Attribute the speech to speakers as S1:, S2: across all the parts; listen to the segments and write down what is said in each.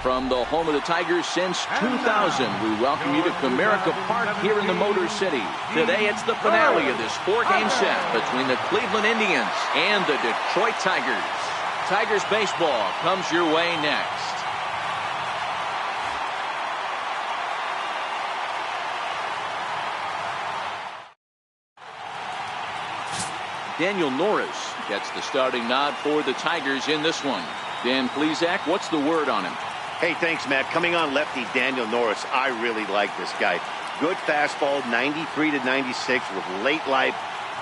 S1: From the home of the Tigers since 2000, we welcome you to Comerica Park here in the Motor City. Today it's the finale of this four-game set between the Cleveland Indians and the Detroit Tigers. Tigers baseball comes your way next. Daniel Norris gets the starting nod for the Tigers in this one. Dan Plesac, what's the word on him?
S2: Hey, thanks, Matt. Coming on lefty Daniel Norris, I really like this guy. Good fastball, 93 to 96 with late life.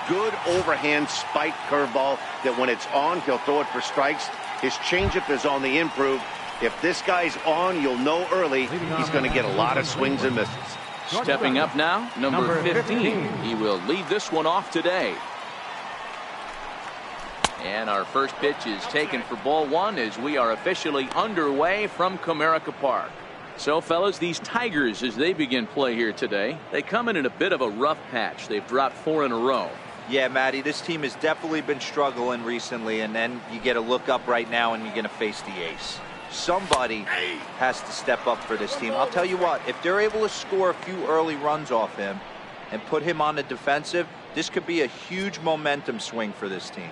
S2: Good overhand spike curveball that when it's on, he'll throw it for strikes. His changeup is on the improve. If this guy's on, you'll know early he's going to get a lot of swings and misses.
S1: Stepping up now, number 15. He will lead this one off today. And our first pitch is taken for ball one as we are officially underway from Comerica Park. So, fellas, these Tigers, as they begin play here today, they come in a bit of a rough patch. They've dropped 4 in a row.
S3: Yeah, Matty, this team has definitely been struggling recently, and then you get a look up right now and you're going to face the ace. Somebody has to step up for this team. I'll tell you what, if they're able to score a few early runs off him and put him on the defensive, this could be a huge momentum swing for this team.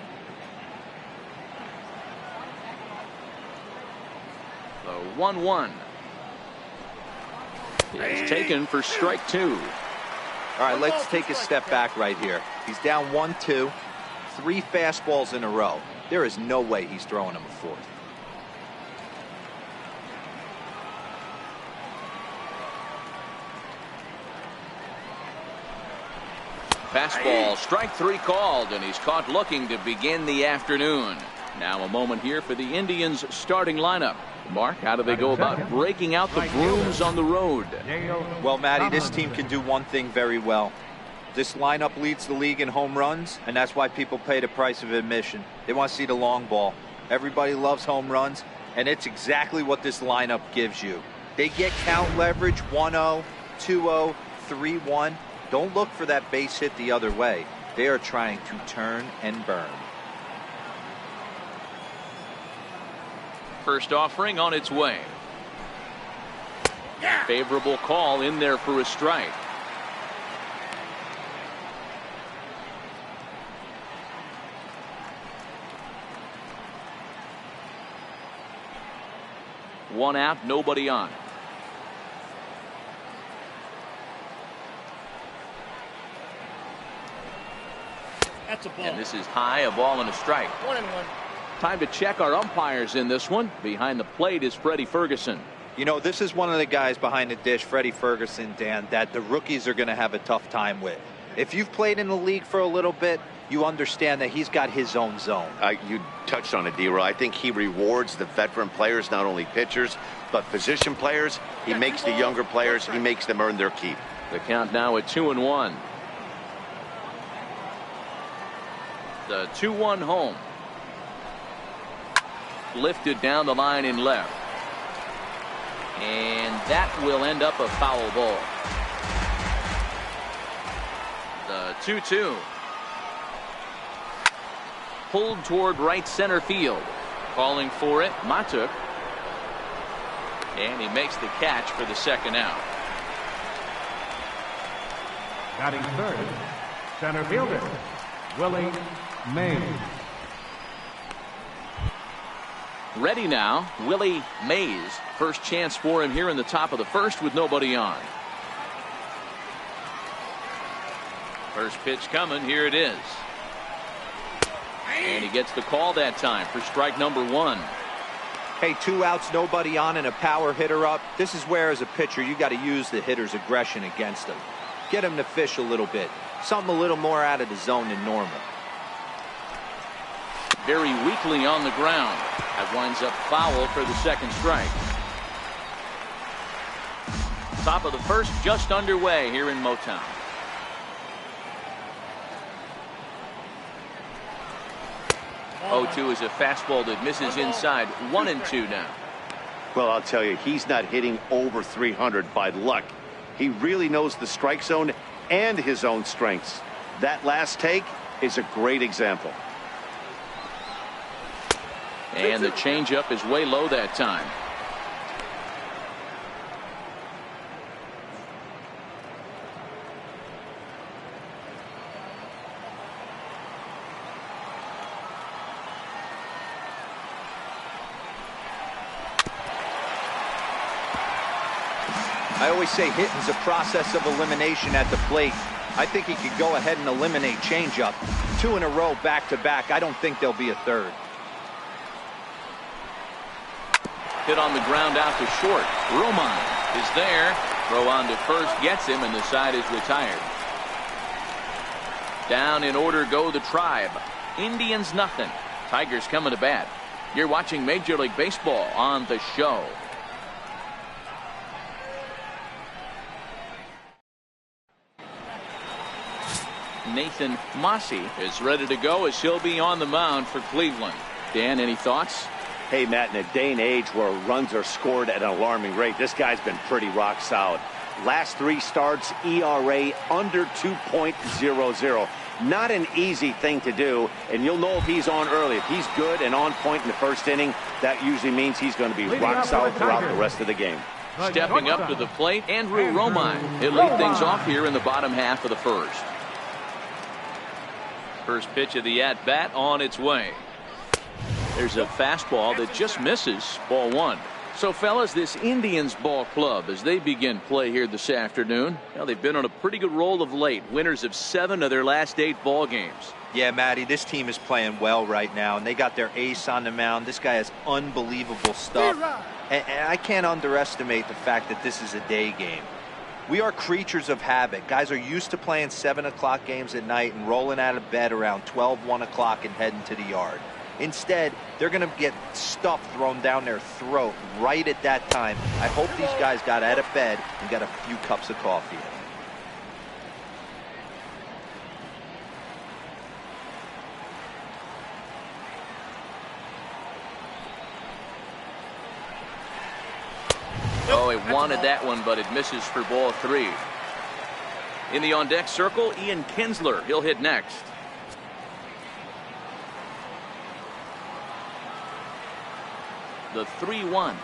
S1: The 1-1 is taken for strike 2.
S3: All right, let's take a step back right here. He's down 1-2, 3 fastballs in a row. There is no way he's throwing him a fourth. .
S1: Fastball, strike 3 called, and he's caught looking to begin the afternoon. Now a moment here for the Indians starting lineup. Mark, how do they go about breaking out the brooms on the road?
S3: Well, Matty, this team can do one thing very well. This lineup leads the league in home runs, and that's why people pay the price of admission. They want to see the long ball. Everybody loves home runs, and it's exactly what this lineup gives you. They get count leverage 1-0, 2-0, 3-1. Don't look for that base hit the other way. They are trying to turn and burn.
S1: First offering on its way. Favorable call in there for a strike. One out, nobody on.
S4: That's a ball.
S1: And this is high, a ball and a strike.
S4: 1-1.
S1: Time to check our umpires in this one. Behind the plate is Freddie Ferguson.
S3: You know, this is one of the guys behind the dish, Freddie Ferguson, Dan, that the rookies are going to have a tough time with. If you've played in the league for a little bit, you understand that he's got his own zone.
S2: You touched on it, D-Roy. I think he rewards the veteran players, not only pitchers, but position players. He makes the younger players, he makes them earn their keep.
S1: The count now at 2-1. The 2-1 home. Lifted down the line in left. And that will end up a foul ball. The 2-2. Pulled toward right center field. Calling for it, Matuk. And he makes the catch for the second out.
S5: Batting third, center fielder, Willie Mays.
S1: Ready now, Willie Mays. First chance for him here in the top of the first with nobody on. First pitch coming, here it is. And he gets the call that time for strike number 1.
S3: Hey, 2 outs, nobody on, and a power hitter up. This is where, as a pitcher, you got to use the hitter's aggression against him. Get him to fish a little bit. Something a little more out of the zone than normal.
S1: Very weakly on the ground. That winds up foul for the second strike. Top of the first just underway here in Motown. Oh, 2 is a fastball that misses inside. 1-2 now.
S2: Well, I'll tell you, he's not hitting over 300 by luck. He really knows the strike zone and his own strengths. That last take is a great example.
S1: And the changeup is way low that time.
S3: I always say hitting's a process of elimination at the plate. I think he could go ahead and eliminate changeup. 2 in a row back-to-back. I don't think there'll be a third.
S1: Hit on the ground out to short. Romine is there. Throw on to first gets him, and the side is retired. Down in order go the Tribe. Indians nothing. Tigers coming to bat. You're watching Major League Baseball on The Show. Nathan Mossy is ready to go as he'll be on the mound for Cleveland. Dan, any thoughts?
S2: Hey, Matt, in a day and age where runs are scored at an alarming rate, this guy's been pretty rock solid. Last 3 starts, ERA under 2.00. Not an easy thing to do, and you'll know if he's on early. If he's good and on point in the first inning, that usually means he's going to be rock solid throughout the rest of the game.
S1: Stepping up to the plate, Andrew Romine. He'll lead things off here in the bottom half of the first. First pitch of the at-bat on its way. There's a fastball that just misses. Ball 1. So, fellas, this Indians ball club, as they begin play here this afternoon, well, they've been on a pretty good roll of late. Winners of 7 of their last 8 ball games.
S3: Yeah, Matty, this team is playing well right now, and they got their ace on the mound. This guy has unbelievable stuff. And I can't underestimate the fact that this is a day game. We are creatures of habit. Guys are used to playing 7 o'clock games at night and rolling out of bed around 12, 1 o'clock and heading to the yard. Instead, they're going to get stuff thrown down their throat right at that time. I hope these guys got out of bed and got a few cups of coffee.
S1: Oh, he wanted that one, but it misses for ball 3. In the on-deck circle, Ian Kinsler. He'll hit next. The 3-1.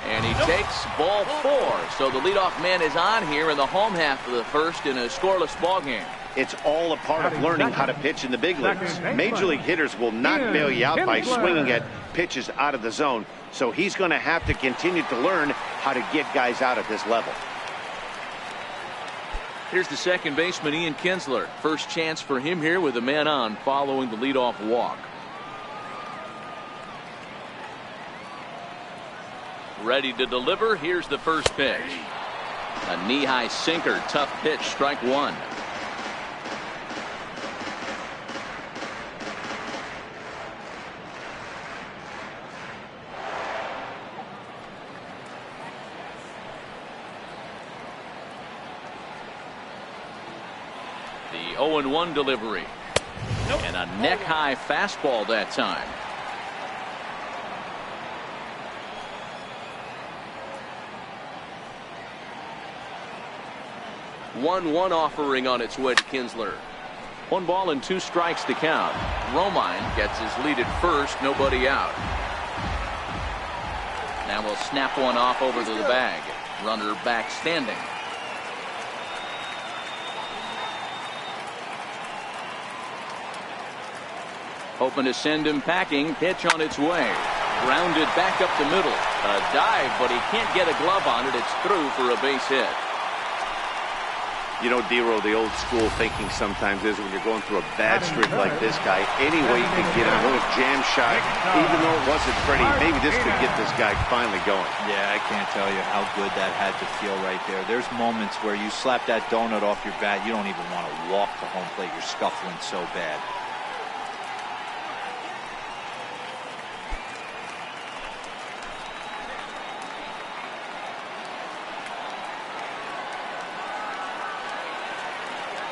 S1: And he takes ball 4. So the leadoff man is on here in the home half of the first in a scoreless ball game.
S2: It's all a part of learning how to pitch in the big leagues. Major league hitters will not bail you out by swinging at pitches out of the zone. So he's going to have to continue to learn how to get guys out at this level.
S1: Here's the second baseman, Ian Kinsler. First chance for him here with a man on following the leadoff walk. Ready to deliver. Here's the first pitch. A knee-high sinker. Tough pitch. Strike 1. The 0-1 delivery. And a neck-high fastball that time. One offering on its way to Kinsler. 1 ball and 2 strikes to count. Romine gets his lead at first. Nobody out. Now we'll snap one off over to the bag. Runner back standing. Hoping to send him packing. Pitch on its way. Grounded back up the middle. A dive, but he can't get a glove on it. It's through for a base hit.
S2: You know, Dero, the old school thinking sometimes is when you're going through a bad streak like this guy, any way you can get a little jam shot, even though it wasn't pretty, maybe this could get this guy finally going.
S3: Yeah, I can't tell you how good that had to feel right there. There's moments where you slap that donut off your bat, you don't even want to walk to home plate. You're scuffling so bad.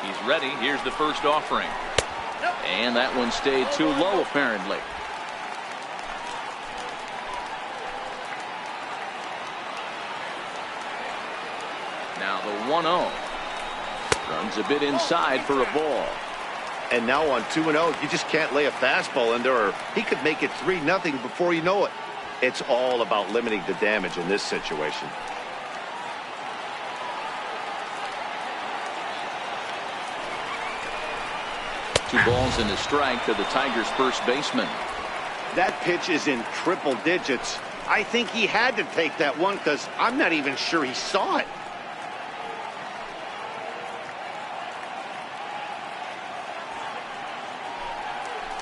S1: He's ready. Here's the first offering. And that one stayed too low, apparently. Now the 1-0. Runs a bit inside for a ball.
S2: And now on 2-0, you just can't lay a fastball in there, or he could make it 3-0 before you know it. It's all about limiting the damage in this situation.
S1: Two balls and a strike to the Tigers' first baseman.
S2: That pitch is in triple digits. I think he had to take that one because I'm not even sure he saw it.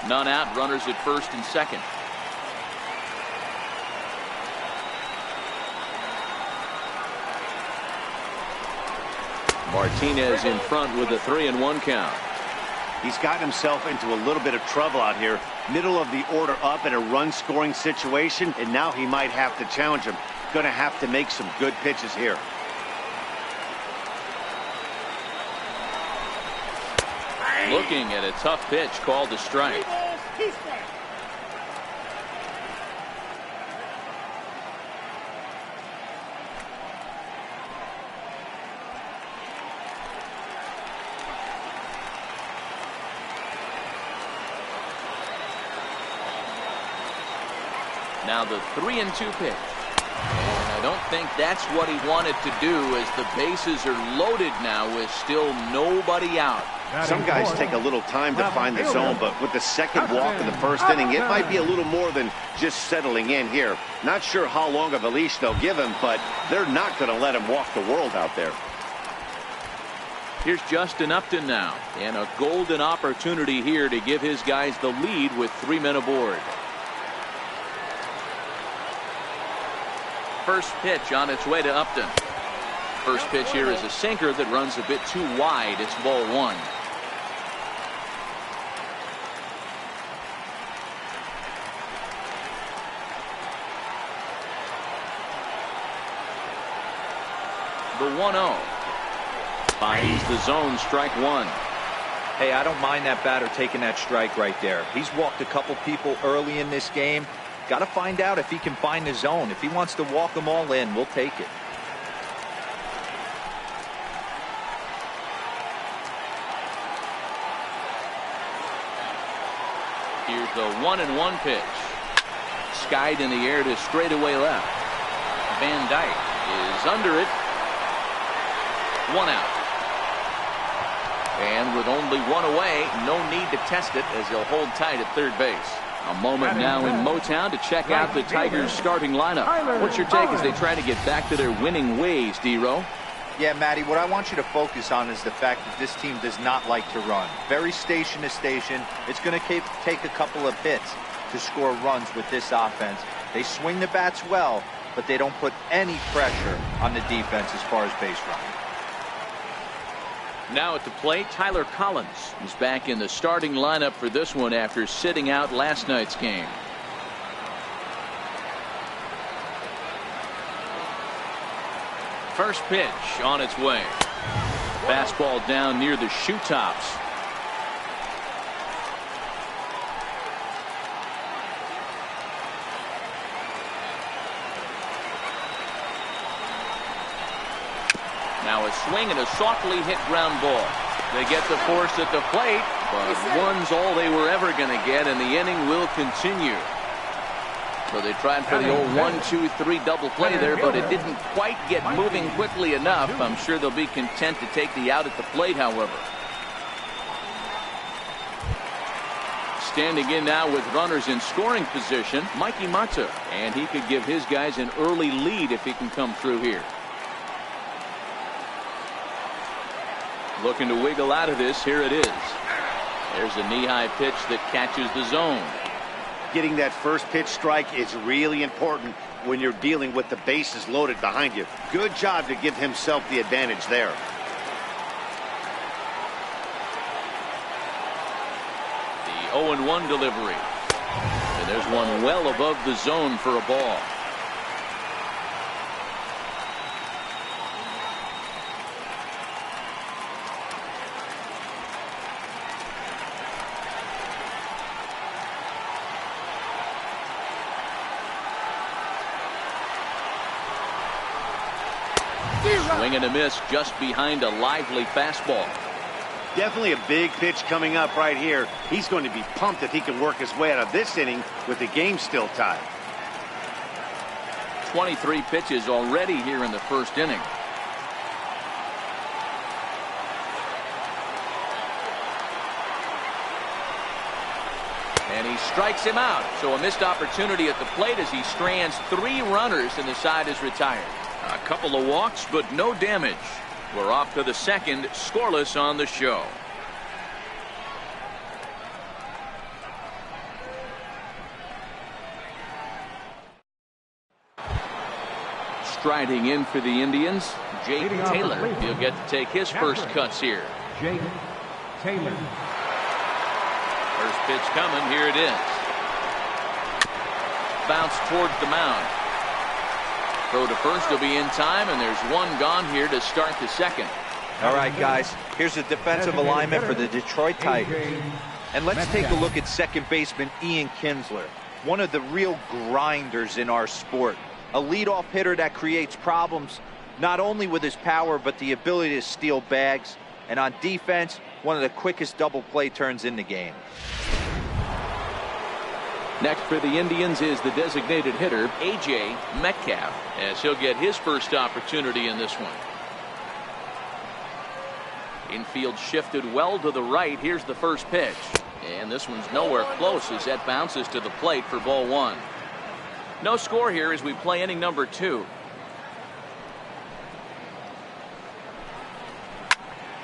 S1: None out, runners at first and second. Martinez in front with a 3-1 count.
S2: He's gotten himself into a little bit of trouble out here. Middle of the order up in a run-scoring situation, and now he might have to challenge him. Going to have to make some good pitches here.
S1: Looking at a tough pitch called a strike. Now the 3-2 pitch. And I don't think that's what he wanted to do, as the bases are loaded now with still nobody out.
S2: Some guys take a little time to find the zone, but with the second walk in the first inning, it might be a little more than just settling in here. Not sure how long of a leash they'll give him, but they're not going to let him walk the world out there.
S1: Here's Justin Upton now, and a golden opportunity here to give his guys the lead with 3 men aboard. First pitch on its way to Upton. First pitch here is a sinker that runs a bit too wide. It's ball 1. The 1-0. Finds the zone, strike 1.
S3: Hey, I don't mind that batter taking that strike right there. He's walked a couple people early in this game. Got to find out if he can find the zone. If he wants to walk them all in, we'll take it.
S1: Here's the 1-1 pitch. Skied in the air to straightaway left. Van Dyke is under it. 1 out. And with only 1 away, no need to test it as he'll hold tight at third base. A moment now in Motown to check out the Tigers starting lineup. What's your take as they try to get back to their winning ways, D-Row?
S3: Yeah, Matty, what I want you to focus on is the fact that this team does not like to run. Very station to station. It's going to take a couple of hits to score runs with this offense. They swing the bats well, but they don't put any pressure on the defense as far as base running.
S1: Now at the plate, Tyler Collins is back in the starting lineup for this one after sitting out last night's game. First pitch on its way. Fastball down near the shoe tops. Now a swing and a softly hit ground ball. They get the force at the plate, but one's all they were ever going to get, and the inning will continue. So they tried for the old 1-2-3 double play there, but it didn't quite get moving quickly enough. I'm sure they'll be content to take the out at the plate, however. Standing in now with runners in scoring position, Mikey Mata, and he could give his guys an early lead if he can come through here. Looking to wiggle out of this. Here it is. There's a knee-high pitch that catches the zone.
S2: Getting that first pitch strike is really important when you're dealing with the bases loaded behind you. Good job to give himself the advantage there.
S1: The 0-1 delivery. And there's one well above the zone for a ball. Swing and a miss just behind a lively fastball.
S2: Definitely a big pitch coming up right here. He's going to be pumped if he can work his way out of this inning with the game still tied.
S1: 23 pitches already here in the first inning. And he strikes him out. So a missed opportunity at the plate as he strands 3 runners and the side is retired. A couple of walks, but no damage. We're off to the second, scoreless on the show. Striding in for the Indians, Jake Taylor. He'll get to take his first cuts here.
S5: Jake Taylor.
S1: First pitch coming. Here it is. Bounce towards the mound. Throw to first will be in time, and there's one gone here to start the second.
S3: All right, guys. Here's the defensive alignment for the Detroit Tigers. And let's take a look at second baseman Ian Kinsler, one of the real grinders in our sport. A leadoff hitter that creates problems, not only with his power, but the ability to steal bags. And on defense, one of the quickest double play turns in the game.
S1: Next for the Indians is the designated hitter, A.J. Metcalf, as he'll get his first opportunity in this one. Infield shifted well to the right. Here's the first pitch. And this one's nowhere close as that bounces to the plate for ball 1. No score here as we play inning number 2.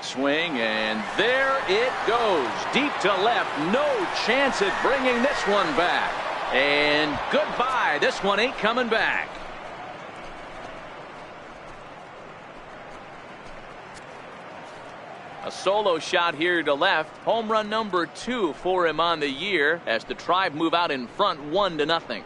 S1: Swing, and there it goes. Deep to left. No chance at bringing this one back. And goodbye. This one ain't coming back. A solo shot here to left. Home run number 2 for him on the year as the Tribe move out in front 1-0.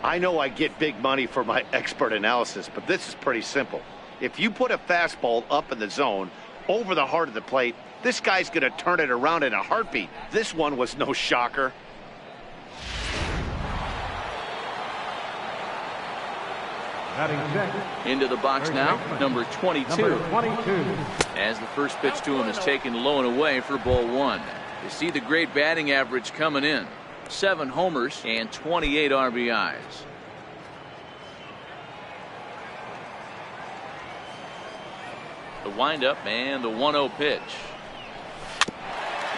S2: I know I get big money for my expert analysis, but this is pretty simple. If you put a fastball up in the zone over the heart of the plate, this guy's going to turn it around in a heartbeat. This one was no shocker.
S1: Into the box now, number 22.
S5: Number 22.
S1: As the first pitch to him is taken low and away for ball 1. You see the great batting average coming in. 7 homers and 28 RBIs. The windup and the 1-0 pitch.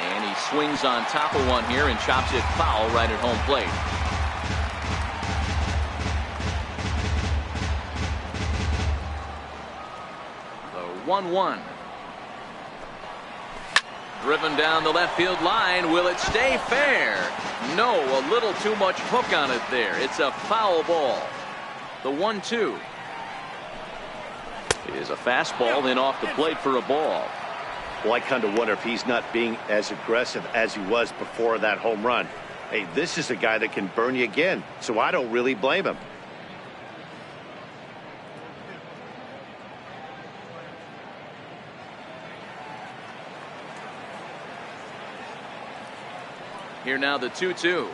S1: And he swings on top of one here and chops it foul right at home plate. The 1-1. Driven down the left field line. Will it stay fair? No, a little too much hook on it there. It's a foul ball. The 1-2 is a fastball then off the plate for a ball.
S2: Well, I kind of wonder if he's not being as aggressive as he was before that home run. Hey, this is a guy that can burn you again, so I don't really blame him.
S1: Here now the 2-2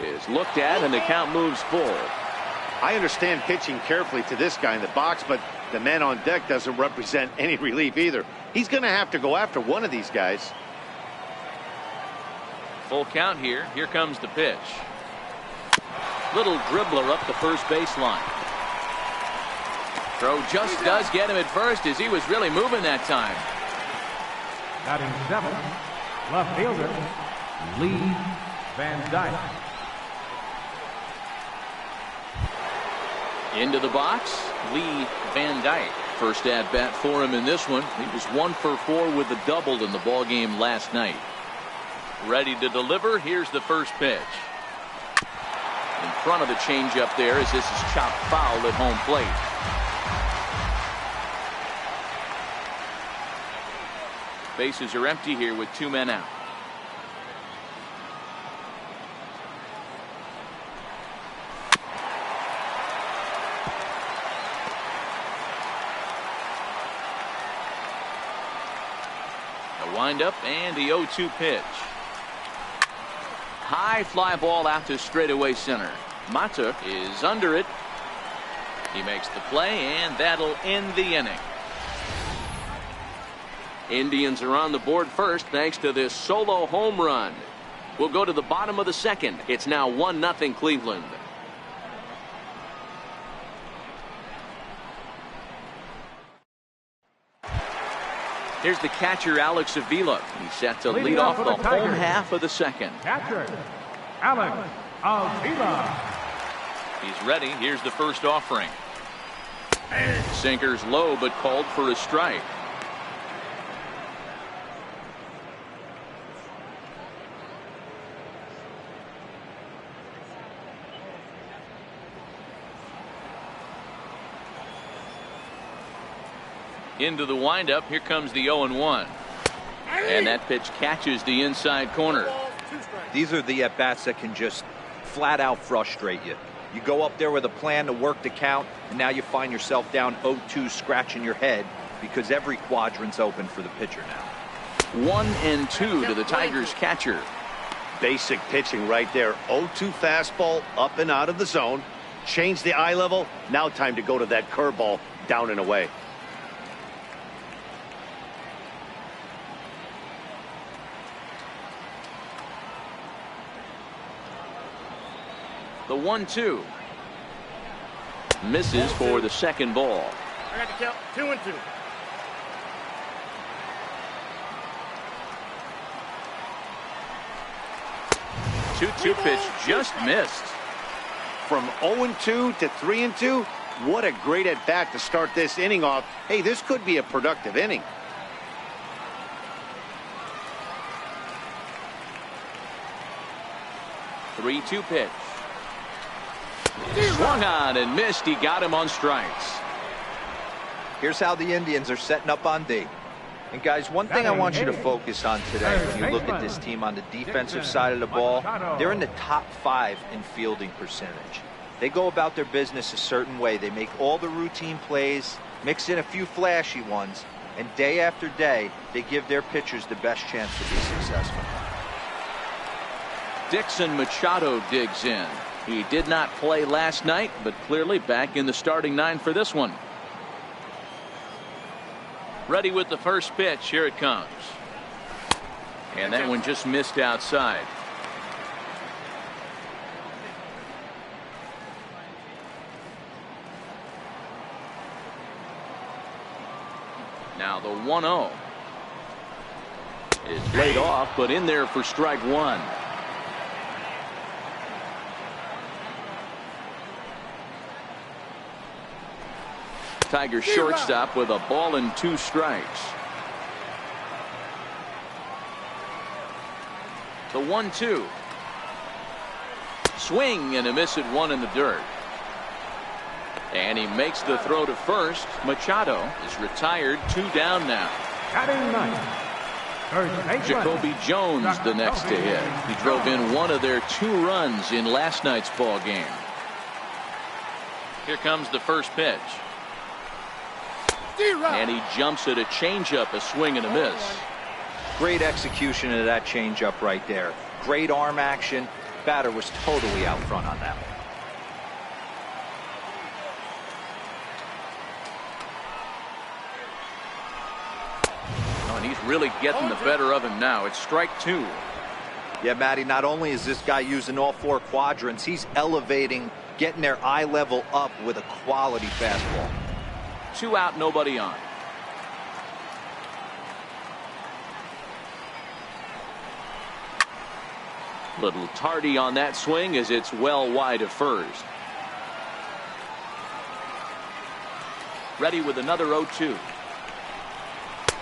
S1: is looked at and the count moves full.
S2: I understand pitching carefully to this guy in the box, but the man on deck doesn't represent any relief either. He's going to have to go after one of these guys.
S1: Full count here. Here comes the pitch. Little dribbler up the first baseline. Throw just does get him at first as he was really moving that time.
S5: Batting 7, left fielder, Lee Van Dyke.
S1: Into the box, Lee Van Dyke. First at bat for him in this one. He was 1 for 4 with a double in the ball game last night. Ready to deliver. Here's the first pitch. In front of the changeup there as this is chopped foul at home plate. Bases are empty here with 2 men out. A windup and the 0-2 pitch. High fly ball out to straightaway center. Mata is under it. He makes the play and that'll end the inning. Indians are on the board first thanks to this solo home run. We'll go to the bottom of the second. It's now 1-0 Cleveland. Here's the catcher, Alex Avila. He's set to lead off the home half of the second.
S5: Catcher, Alex Avila.
S1: He's ready. Here's the first offering. Sinker's low, but called for a strike. Into the windup. Here comes the 0-1. And that pitch catches the inside corner.
S3: These are the at-bats that can just flat out frustrate you. You go up there with a plan to work the count, and now you find yourself down 0-2 scratching your head because every quadrant's open for the pitcher now.
S1: 1-2 to the Tigers catcher.
S2: Basic pitching right there. 0-2 fastball up and out of the zone. Change the eye level. Now time to go to that curveball down and away.
S1: The 1-2 misses for the second ball.
S4: I got to count 2-2.
S1: Two pitch just missed.
S2: From 0-2 to 3-2, what a great at bat to start this inning off. Hey, this could be a productive inning.
S1: The 3-2 pitch. Swung on and missed. He got him on strikes.
S3: Here's how the Indians are setting up on D. And guys, one thing I want you to focus on today when you look at this team on the defensive side of the ball, they're in the top 5 in fielding percentage. They go about their business a certain way. They make all the routine plays, mix in a few flashy ones, and day after day, they give their pitchers the best chance to be successful.
S1: Dixon Machado digs in. He did not play last night, but clearly back in the starting 9 for this one. Ready with the first pitch. Here it comes. And that one just missed outside. Now the 1-0 is laid off, but in there for strike 1. Tiger shortstop with a ball and 2 strikes. The 1-2. Swing and a miss at 1 in the dirt. And he makes the throw to first. Machado is retired. 2 down now.
S5: Batting ninth, first baseman,
S1: Jacoby Jones the next to hit. He drove in one of their 2 runs in last night's ball game. Here comes the first pitch. And he jumps at a changeup, a swing and a miss.
S3: Great execution of that changeup right there. Great arm action. Batter was totally out front on that one.
S1: Oh, and he's really getting the better of him now. It's strike 2.
S3: Yeah, Matty, not only is this guy using all 4 quadrants, he's elevating, getting their eye level up with a quality fastball.
S1: 2 out, nobody on. Little tardy on that swing as it's well wide of first. Ready with another 0-2.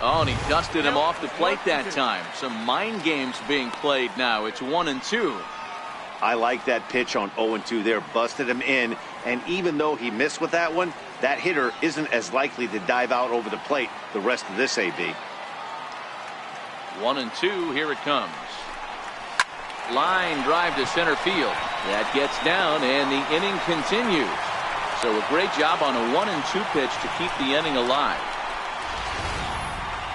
S1: Oh, and he dusted him off the plate that time. Some mind games being played now. It's 1-2.
S2: I like that pitch on 0-2 there. Busted him in. And even though he missed with that one, that hitter isn't as likely to dive out over the plate the rest of this AB.
S1: 1-2. Here it comes. Line drive to center field. That gets down, and the inning continues. So a great job on a 1-2 pitch to keep the inning alive.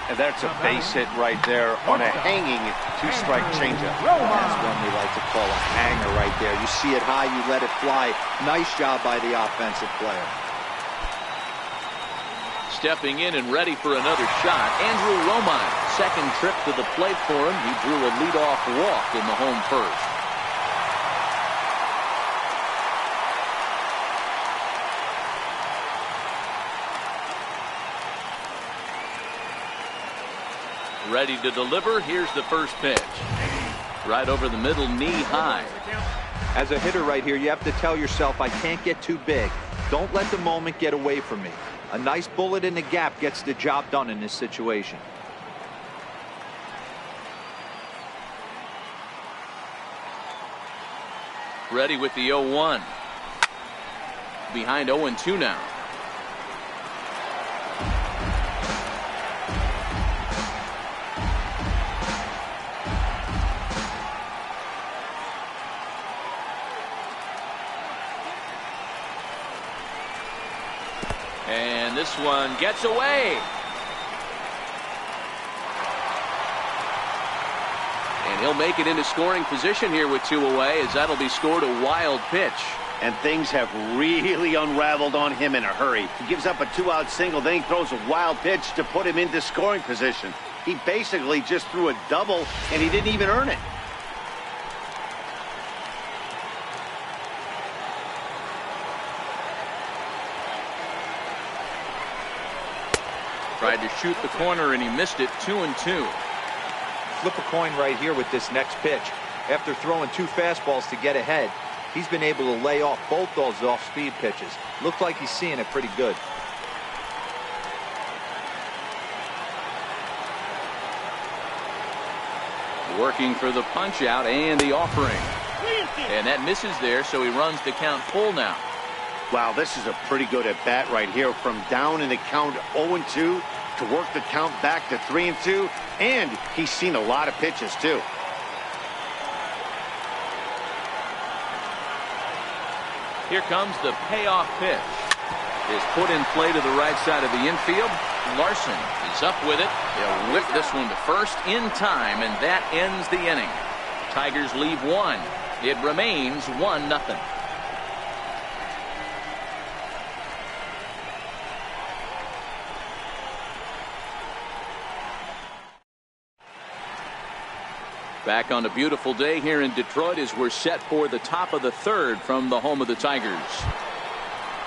S2: And that's a base hit right there on a hanging 2-strike changeup.
S3: That's one we like to call a hanger right there. You see it high, you let it fly. Nice job by the offensive player.
S1: Stepping in and ready for another shot, Andrew Romine second trip to the plate for him. He drew a leadoff walk in the home first. Ready to deliver. Here's the first pitch. Right over the middle, knee high.
S3: As a hitter right here, you have to tell yourself, I can't get too big. Don't let the moment get away from me. A nice bullet in the gap gets the job done in this situation.
S1: Ready with the 0-1. Behind 0-2 now. And this one gets away. And he'll make it into scoring position here with 2 away, as that'll be scored a wild pitch.
S2: And things have really unraveled on him in a hurry. He gives up a 2-out single, then he throws a wild pitch to put him into scoring position. He basically just threw a double, and he didn't even earn it.
S1: Tried to shoot the corner, and he missed it. 2-2.
S3: Flip a coin right here with this next pitch. After throwing 2 fastballs to get ahead, he's been able to lay off both those off-speed pitches. Looks like he's seeing it pretty good.
S1: Working for the punch out and the offering. And that misses there, so he runs the count full now.
S2: Wow, this is a pretty good at bat right here, from down in the count 0-2 to work the count back to 3-2, and he's seen a lot of pitches too.
S1: Here comes the payoff pitch. Is put in play to the right side of the infield. Larson is up with it. He'll whip this one to first in time, and that ends the inning. Tigers leave 1. It remains 1-0. Back on a beautiful day here in Detroit as we're set for the top of the 3rd from the home of the Tigers.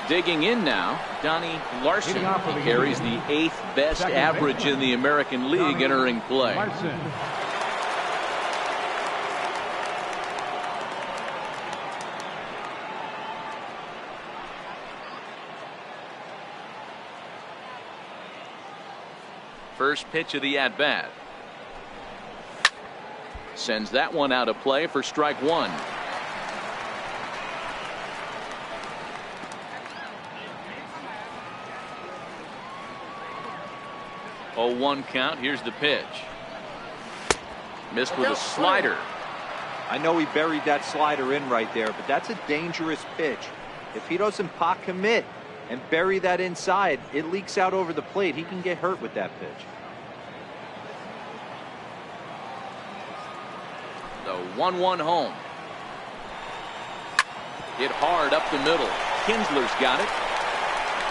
S1: Digging in now, Donnie Larson. He carries the 8th best average in the American League entering play. First pitch of the at-bat. Sends that one out of play for strike 1. Oh, 1 count. Here's the pitch. Missed with a slider.
S3: I know he buried that slider in right there, but that's a dangerous pitch. If he doesn't pot commit and bury that inside, it leaks out over the plate. He can get hurt with that pitch.
S1: The 1-1 home. Hit hard up the middle. Kinsler's got it.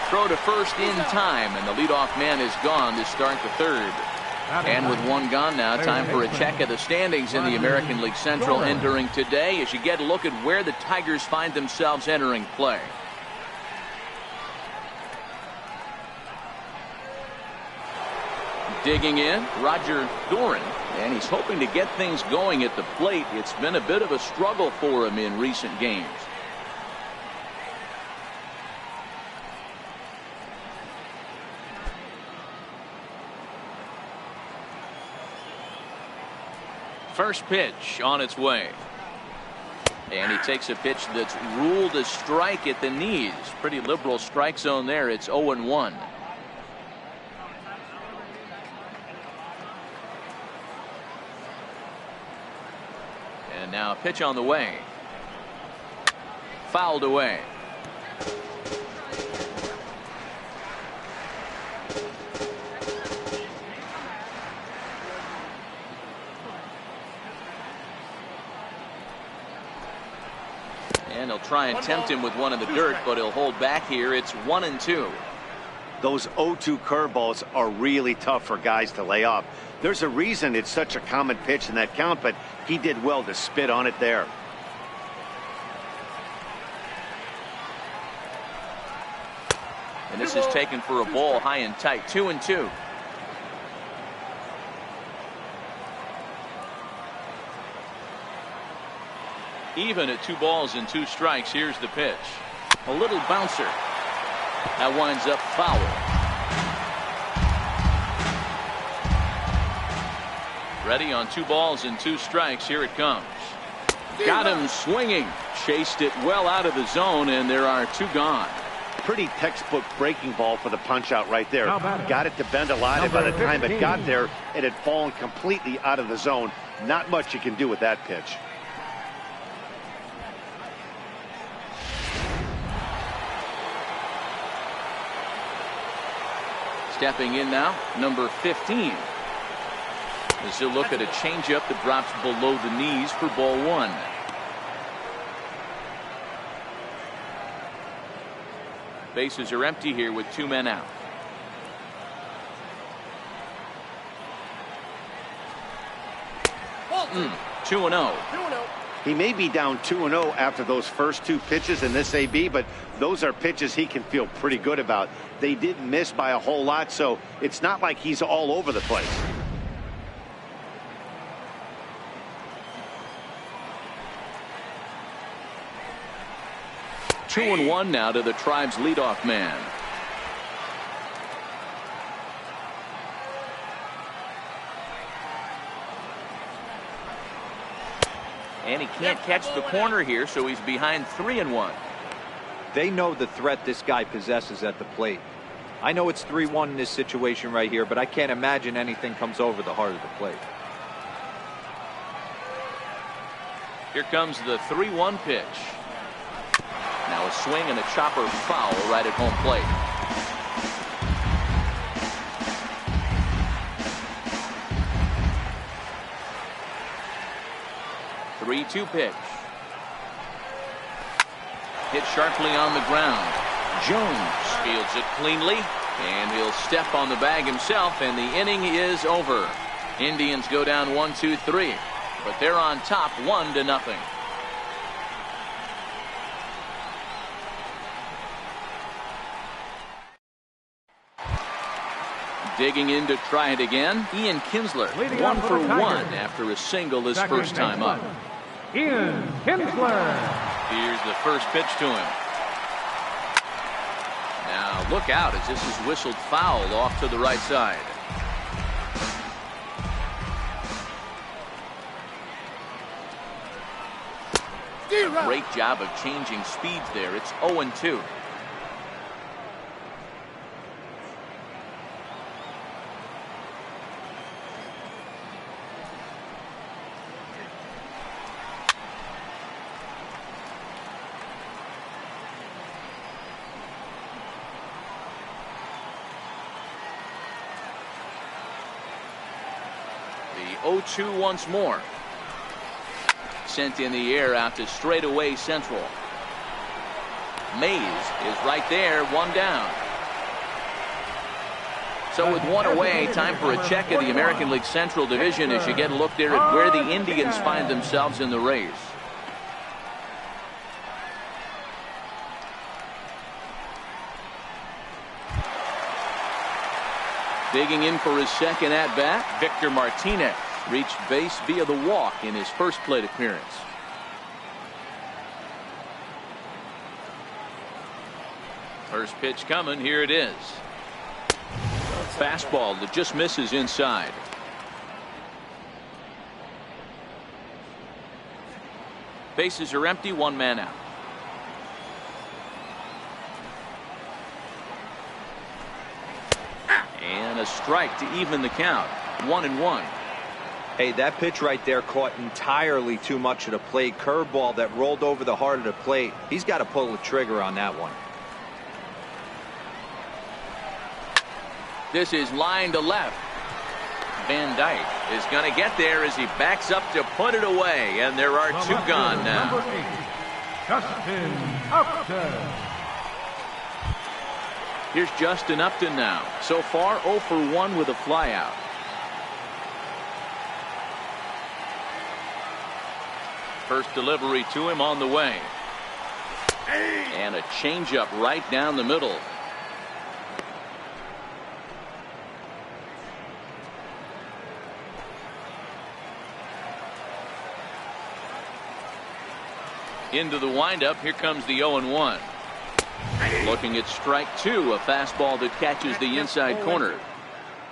S1: Throw to first in time, and the leadoff man is gone to start the 3rd. And with 1 gone now, time for a check of the standings in the American League Central entering today as you get a look at where the Tigers find themselves entering play. Digging in, Roger Doran, and he's hoping to get things going at the plate. It's been a bit of a struggle for him in recent games. First pitch on its way. And he takes a pitch that's ruled a strike at the knees. Pretty liberal strike zone there. It's 0-1. And now a pitch on the way. Fouled away. And he'll try and tempt him with one in the dirt, but he'll hold back here. It's 1-2.
S2: Those 0-2 curveballs are really tough for guys to lay off. There's a reason it's such a common pitch in that count, but he did well to spit on it there.
S1: And this is taken for a ball high and tight. 2-2. Even at 2 balls and 2 strikes. Here's the pitch. A little bouncer. That winds up foul. Ready on 2 balls and 2 strikes. Here it comes. Got him swinging. Chased it well out of the zone, and there are 2 gone.
S2: Pretty textbook breaking ball for the punch out right there. Got it to bend a lot, and by the time it got there, it had fallen completely out of the zone. Not much you can do with that pitch.
S1: Stepping in now, number 15. As he'll look at a changeup that drops below the knees for ball 1. Bases are empty here with 2 men out. Walton, 2-0.
S2: He may be down 2-0 after those first 2 pitches in this AB, but those are pitches he can feel pretty good about. They didn't miss by a whole lot, so it's not like he's all over the place.
S1: Two and 1 now to the Tribe's leadoff man. And he can't catch the corner here, so he's behind 3-1.
S3: They know the threat this guy possesses at the plate. I know it's 3-1 in this situation right here, but I can't imagine anything comes over the heart of the plate.
S1: Here comes the 3-1 pitch. Now a swing and a chopper foul right at home plate. The 3-2 pitch. Hit sharply on the ground. Jones fields it cleanly, and he'll step on the bag himself, and the inning is over. Indians go down 1-2-3, but they're on top 1-0. Digging in to try it again, Ian Kinsler, 1 for 1 after a single his first time up.
S5: Ian Kinsler.
S1: Here's the first pitch to him. Now look out as this is whistled foul off to the right side. Great job of changing speeds there. It's 0-2. The 0-2 once more. Sent in the air out to straightaway central. Mays is right there, 1 down. So with 1 away, time for a check of the American League Central Division as you get a look there at where the Indians find themselves in the race. Digging in for his second at-bat, Victor Martinez reached base via the walk in his first plate appearance. First pitch coming, here it is. A fastball that just misses inside. Bases are empty, 1 man out. And a strike to even the count. 1-1.
S3: Hey, that pitch right there caught entirely too much of the plate. Curveball that rolled over the heart of the plate. He's got to pull the trigger on that one.
S1: This is line to left. Van Dyke is going to get there as he backs up to put it away, and there are 2 gone now.
S5: Number 8, Justin Upton.
S1: Here's Justin Upton now. So far 0 for 1 with a flyout. First delivery to him on the way. And a changeup right down the middle. Into the windup. Here comes the 0-1. Looking at strike 2, a fastball that catches the inside corner.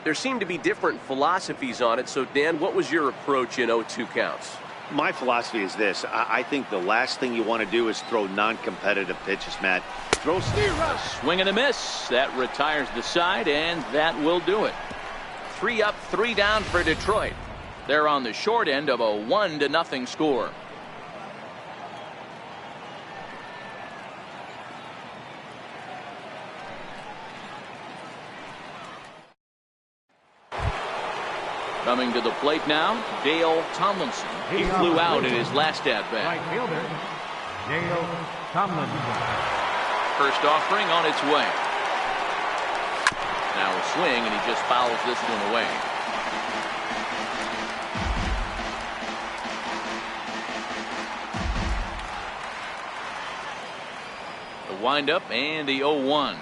S6: There seem to be different philosophies on it. So, Dan, what was your approach in 0-2 counts?
S2: My philosophy is this. I think the last thing you want to do is throw non-competitive pitches, Matt. Throw
S1: a swing and a miss. That retires the side, and that will do it. 3 up, 3 down for Detroit. They're on the short end of a 1-0 score. Coming to the plate now, Dale Tomlinson. He flew out in his last at-bat.
S5: Right fielder, Dale Tomlinson.
S1: First offering on its way. Now a swing, and he just fouls this one away. The windup and the 0-1.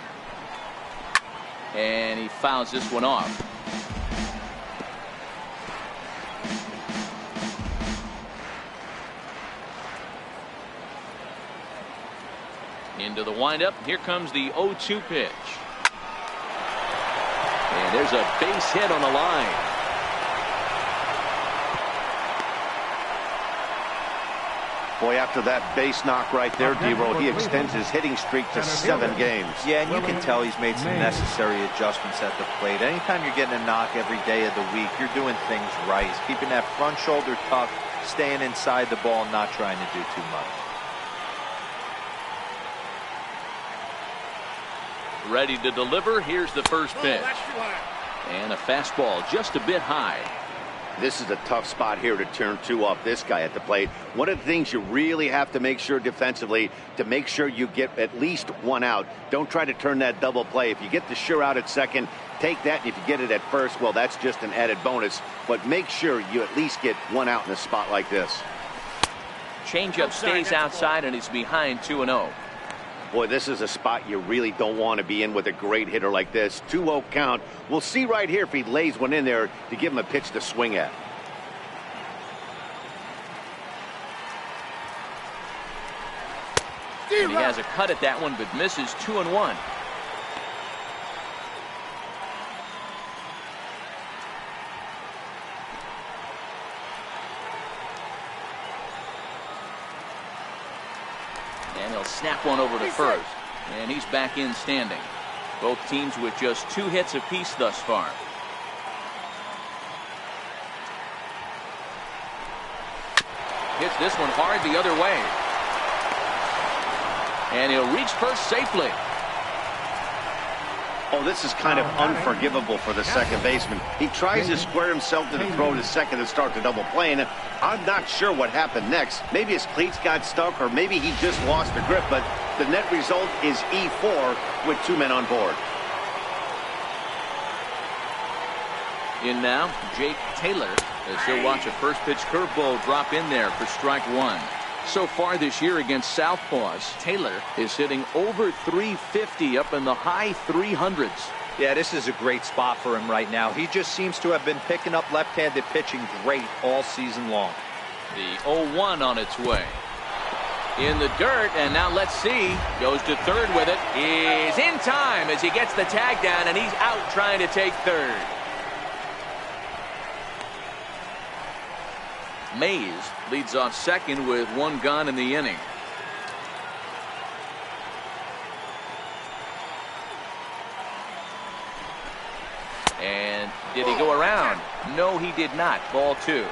S1: And he fouls this one off. Into the windup. Here comes the 0-2 pitch. And there's a base hit on the line.
S2: Boy, after that base knock right there, D-Roll, he extends his hitting streak to 7 games.
S3: Yeah, and you can tell he's made some necessary adjustments at the plate. Anytime you're getting a knock every day of the week, you're doing things right. He's keeping that front shoulder tucked, staying inside the ball, not trying to do too much.
S1: Ready to deliver. Here's the first pitch. And a fastball just a bit high.
S2: This is a tough spot here to turn 2 off this guy at the plate. One of the things you really have to make sure defensively, to make sure you get at least 1 out. Don't try to turn that double play. If you get the sure out at second, take that. And if you get it at first, well, that's just an added bonus. But make sure you at least get 1 out in a spot like this.
S1: Changeup stays outside, and he's behind 2-0.
S2: Boy, this is a spot you really don't want to be in with a great hitter like this. 2-0 count. We'll see right here if he lays one in there to give him a pitch to swing at.
S1: And he has a cut at that one, but misses. 2-1. And he'll snap one over to first. And he's back in standing. Both teams with just 2 hits apiece thus far. Hits this one hard the other way. And he'll reach first safely.
S2: Oh, this is kind of unforgivable for the second baseman. He tries to square himself to the throw to second and start the double play, and I'm not sure what happened next. Maybe his cleats got stuck, or maybe he just lost the grip, but the net result is E4 with 2 men on board.
S1: In now, Jake Taylor, as he'll watch a first pitch curveball drop in there for strike 1. So far this year against Southpaws, Taylor is hitting over 350, up in the high 300s.
S3: Yeah, this is a great spot for him right now. He just seems to have been picking up left-handed pitching great all season long.
S1: The 0-1 on its way. In the dirt, and now let's see. Goes to third with it. Is in time as he gets the tag down, and he's out trying to take third. Mays leads off second with 1 gone in the inning. And did he go around? No, he did not. Ball 2.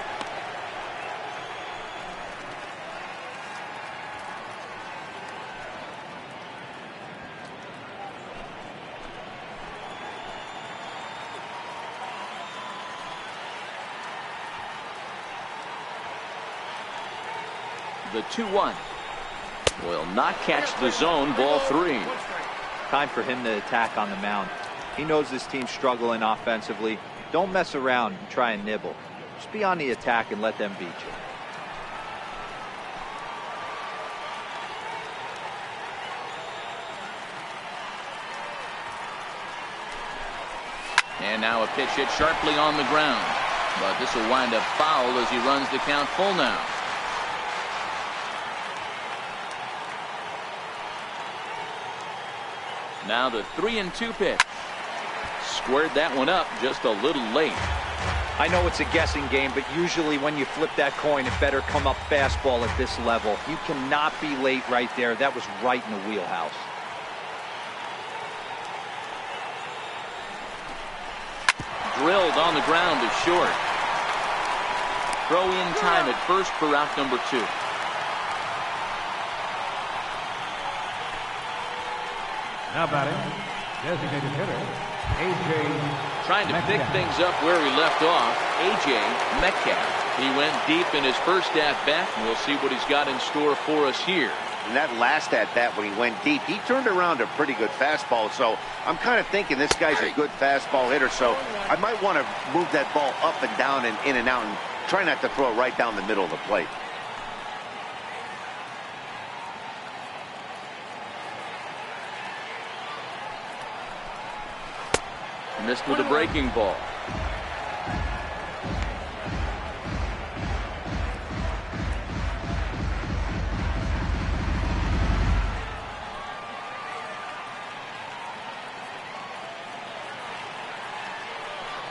S1: The 2-1 will not catch the zone. Ball 3.
S3: Time for him to attack on the mound. He knows this team's struggling offensively. Don't mess around and try and nibble. Just be on the attack and let them beat you.
S1: And now a pitch hit sharply on the ground. But this will wind up foul as he runs the count full now. Now the 3-2 pitch. Squared that one up just a little late.
S3: I know it's a guessing game, but usually when you flip that coin, it better come up fastball at this level. You cannot be late right there. That was right in the wheelhouse.
S1: Drilled on the ground to short. Throw in time at first for out number 2.
S5: Now batting, designated hitter, A.J.
S1: Trying to pick
S5: Metcalf.
S1: things up where he left off, A.J. Metcalf. He went deep in his first at-bat, and we'll see what he's got in store for us here.
S2: And that last at-bat when he went deep, he turned around a pretty good fastball. So I'm kind of thinking this guy's a good fastball hitter. So I might want to move that ball up and down and in and out and try not to throw it right down the middle of the plate.
S1: Missed with a breaking ball.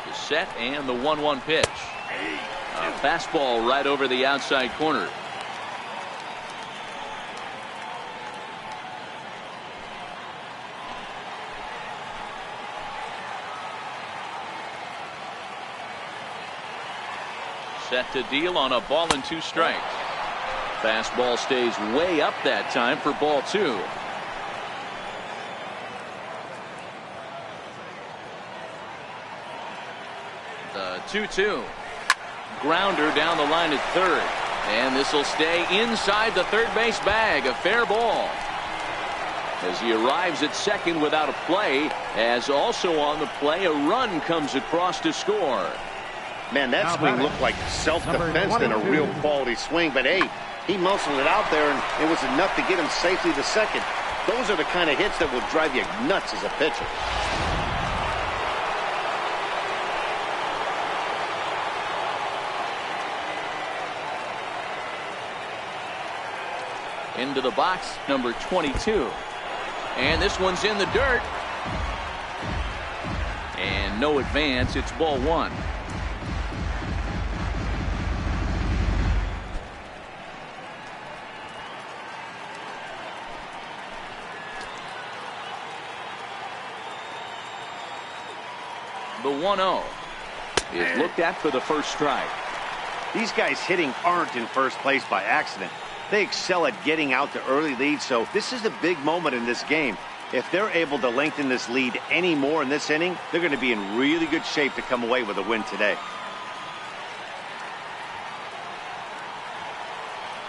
S1: The set and the 1-1 pitch. A fastball right over the outside corner. Set to deal on a ball and 2 strikes. Fastball stays way up that time for ball 2. The 2-2. Grounder down the line at third. And this will stay inside the third base bag. A fair ball. As he arrives at second without a play, as also on the play, a run comes across to score.
S2: Man, that swing looked like self-defense than a real quality swing. But, hey, he muscled it out there, and it was enough to get him safely to second. Those are the kind of hits that will drive you nuts as a pitcher.
S1: Into the box, number 22. And this one's in the dirt. And no advance. It's ball 1. The 1-0 is looked at for the first strike.
S2: These guys hitting aren't in first place by accident. They excel at getting out to early leads, so this is a big moment in this game. If they're able to lengthen this lead any more in this inning, they're going to be in really good shape to come away with a win today.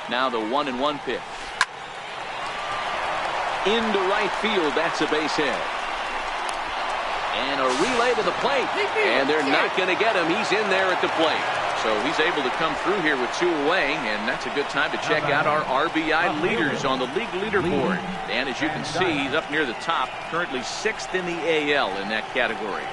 S1: Now the 1-1 pitch. Into right field, that's a base hit. And a relay to the plate. And they're not going to get him. He's in there at the plate. So he's able to come through here with 2 away, and that's a good time to check out our RBI leaders on the league leaderboard. And as you can see, he's up near the top, currently 6th in the AL in that category.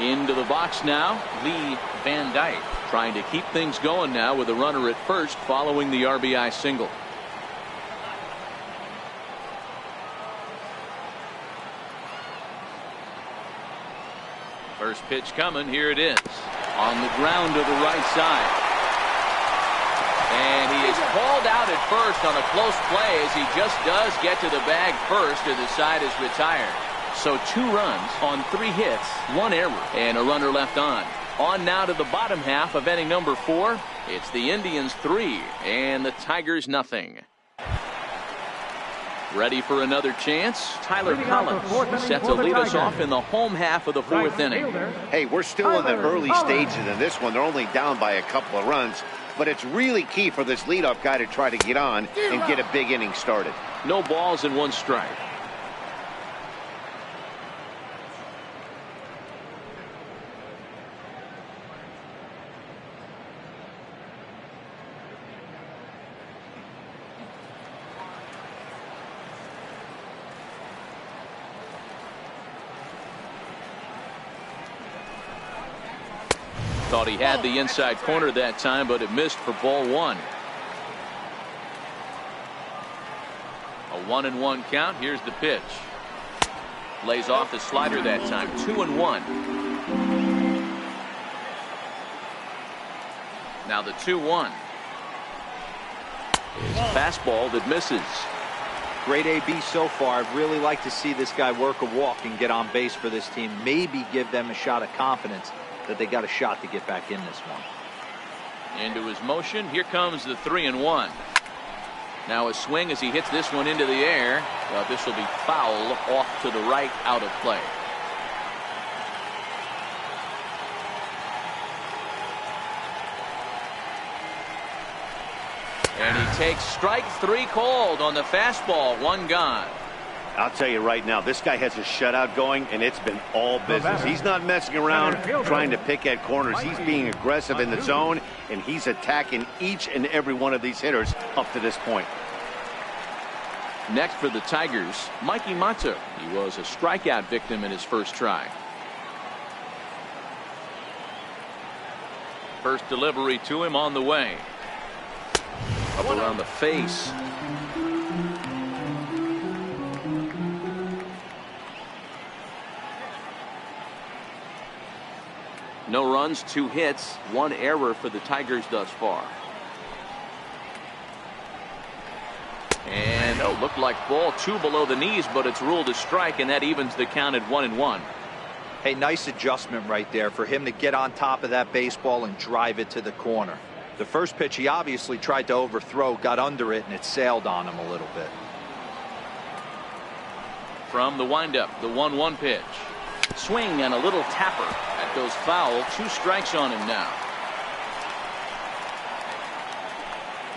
S1: Into the box now, Lee Van Dyke, trying to keep things going now with a runner at first following the RBI single. First pitch coming. Here it is. On the ground to the right side. And he is called out at first on a close play as he just does get to the bag first, or the side is retired. So 2 runs on 3 hits, 1 error, and a runner left on. On now to the bottom half of inning number 4. It's the Indians 3 and the Tigers nothing. Ready for another chance. Tyler Collins set to lead us off in the home half of the 4th inning.
S2: Hey, we're still in the early stages of this one. They're only down by a couple of runs. but it's really key for this leadoff guy to try to get on and get a big inning started.
S1: No balls and 1 strike. Thought he had the inside corner that time, but it missed for ball 1. A 1-1 count. Here's the pitch. Lays off the slider that time. 2-1. Now the 2-1. It's a fastball that misses.
S3: Great AB so far. I'd really like to see this guy work a walk and get on base for this team. Maybe give them a shot of confidence that they got a shot to get back in this one.
S1: Into his motion. Here comes the 3-1. Now a swing as he hits this one into the air. This will be foul off to the right, out of play. And he takes strike 3 called on the fastball. 1 gone.
S2: I'll tell you right now, this guy has a shutout going, and it's been all business. He's not messing around trying to pick at corners. He's being aggressive in the zone, and he's attacking each and every one of these hitters up to this point.
S1: Next for the Tigers, Mickey Mantle. He was a strikeout victim in his first try. First delivery to him on the way. Up around the face. No runs, 2 hits, 1 error for the Tigers thus far. And looked like ball 2 below the knees, but it's ruled a strike, and that evens the count at 1-1.
S3: Hey, nice adjustment right there for him to get on top of that baseball and drive it to the corner. The first pitch he obviously tried to overthrow, got under it, and it sailed on him a little bit.
S1: From the windup, the 1-1 pitch. Swing and a little tapper. That goes foul. 2 strikes on him now.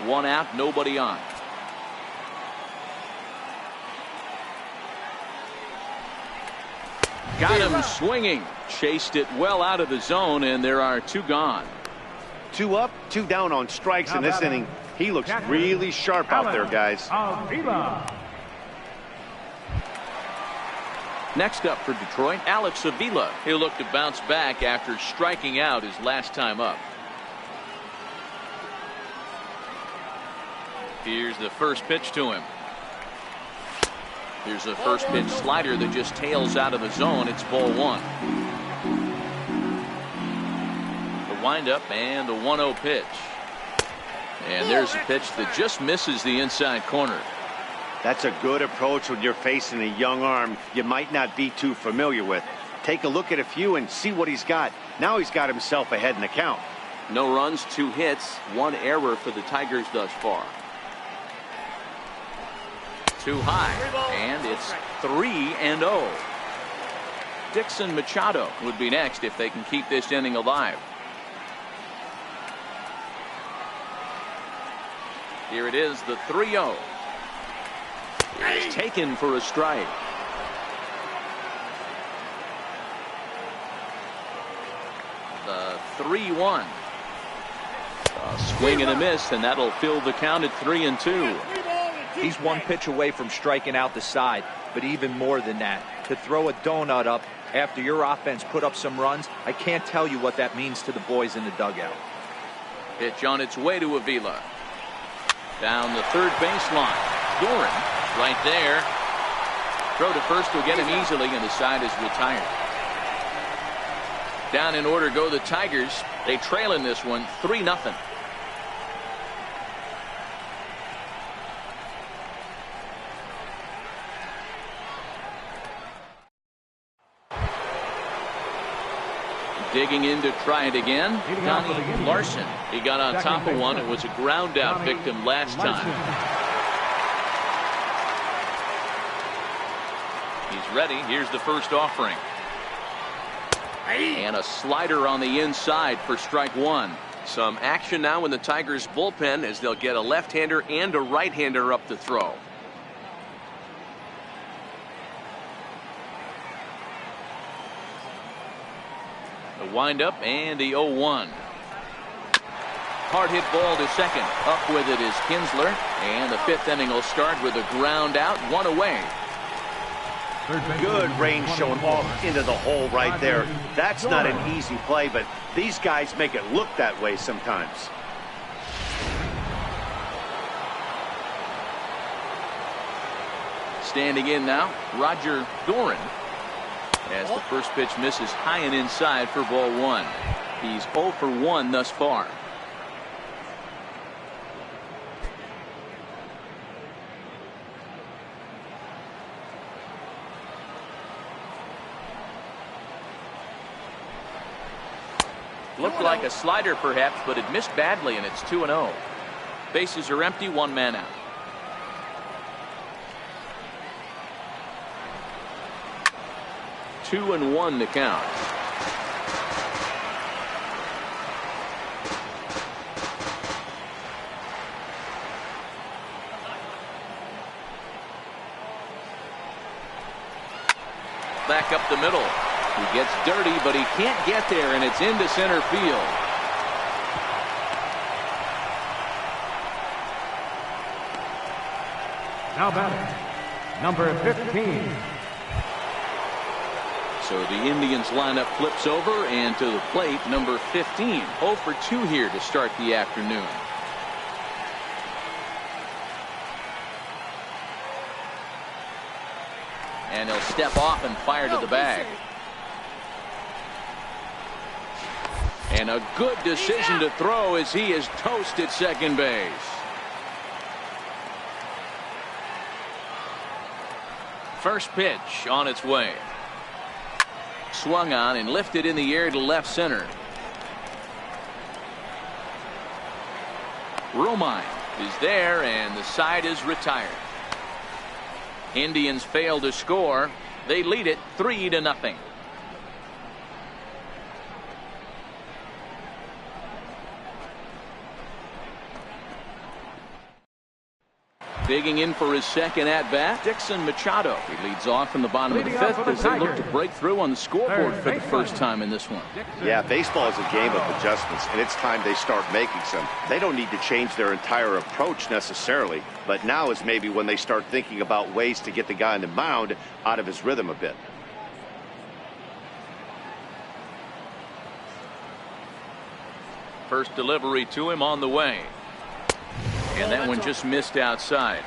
S1: 1 out, nobody on. Got him swinging. Chased it well out of the zone, and there are 2 gone.
S2: 2 up, 2 down on strikes in this inning. He looks really sharp out there, guys.
S1: Next up for Detroit, Alex Avila. He'll look to bounce back after striking out his last time up. Here's the first pitch to him. Here's a first pitch slider that just tails out of the zone. It's ball 1. The windup and the 1-0 pitch. And there's a pitch that just misses the inside corner.
S2: That's a good approach when you're facing a young arm you might not be too familiar with. Take a look at a few and see what he's got. Now he's got himself ahead in the count.
S1: No runs, 2 hits, 1 error for the Tigers thus far. Too high, and it's 3-0. Dixon Machado would be next if they can keep this inning alive. Here it is, the 3-0. It's taken for a strike. The 3-1. A swing and a miss, and that'll fill the count at 3-2.
S3: He's 1 pitch away from striking out the side, but even more than that, to throw a donut up after your offense put up some runs, I can't tell you what that means to the boys in the dugout.
S1: Pitch on its way to Avila. Down the third baseline. Doran right there. Throw to first will get him easily, and the side is retired. Down in order go the Tigers. They trail in this one 3-0. Digging in to try it again, Donnie Larson. He got on top of one. It was a ground out victim last time. He's ready. Here's the first offering. And a slider on the inside for strike 1.
S6: Some action now in the Tigers bullpen as they'll get a left-hander and a right-hander up to throw.
S1: The windup and the 0-1. Hard hit ball to second. Up with it is Kinsler, and the fifth inning will start with a ground out, one away.
S2: Good range showing off into the hole right there. That's not an easy play, but these guys make it look that way sometimes.
S1: Standing in now, Roger Doran. As the first pitch misses high and inside for ball one. He's 0 for 1 thus far. Looked like a slider perhaps, but it missed badly, and it's 2-0. Bases are empty, one man out. Two and one to count. Back up the middle. He gets dirty, but he can't get there, and it's into center field.
S5: Now batting, number 15.
S1: So the Indians lineup flips over, and to the plate, number 15. 0 for 2 here to start the afternoon. And he'll step off and fire to the bag. And a good decision to throw as he is toast at second base. First pitch on its way. Swung on and lifted in the air to left center. Romine is there, and the side is retired. Indians fail to score. They lead it 3-0. Digging in for his second at-bat, Dixon Machado. He leads off from the bottom of the fifth as they look to break through on the scoreboard for the first time in this one.
S2: Yeah, baseball is a game of adjustments, and it's time they start making some. They don't need to change their entire approach necessarily, but now is maybe when they start thinking about ways to get the guy on the mound out of his rhythm a bit.
S1: First delivery to him on the way. And that one just missed outside.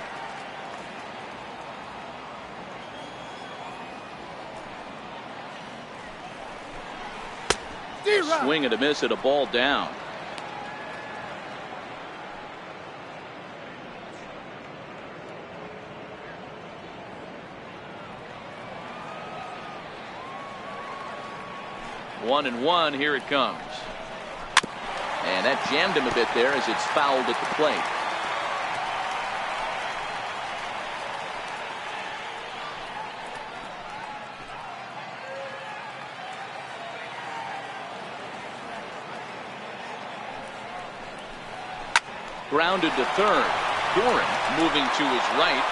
S1: Swing and a miss at a ball down. One and one, here it comes. And that jammed him a bit there as it's fouled at the plate. Grounded to third. Doran moving to his right.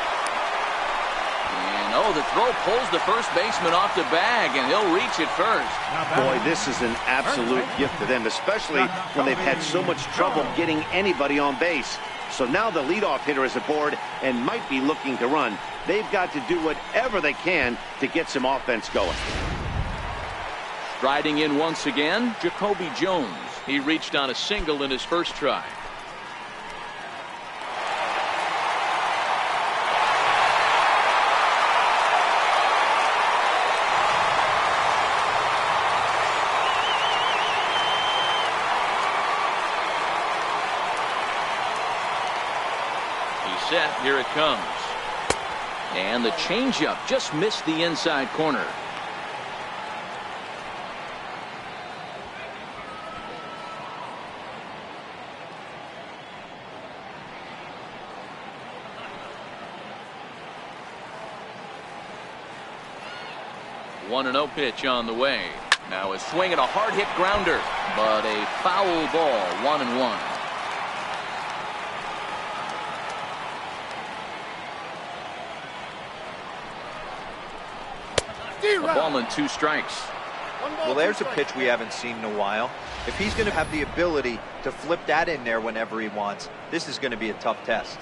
S1: And oh, the throw pulls the first baseman off the bag, and he'll reach it first.
S2: Boy, this is an absolute gift to them, especially when they've had so much trouble getting anybody on base. So now the leadoff hitter is aboard and might be looking to run. They've got to do whatever they can to get some offense going.
S1: Riding in once again, Jacoby Jones. He reached on a single in his first try. Set, here it comes. And the changeup just missed the inside corner. One 1-0 pitch on the way. Now a swing and a hard hit grounder, but a foul ball, 1-1. A ball and 2 strikes.
S3: Well, there's a pitch we haven't seen in a while. If he's going to have the ability to flip that in there whenever he wants, this is going to be a tough test.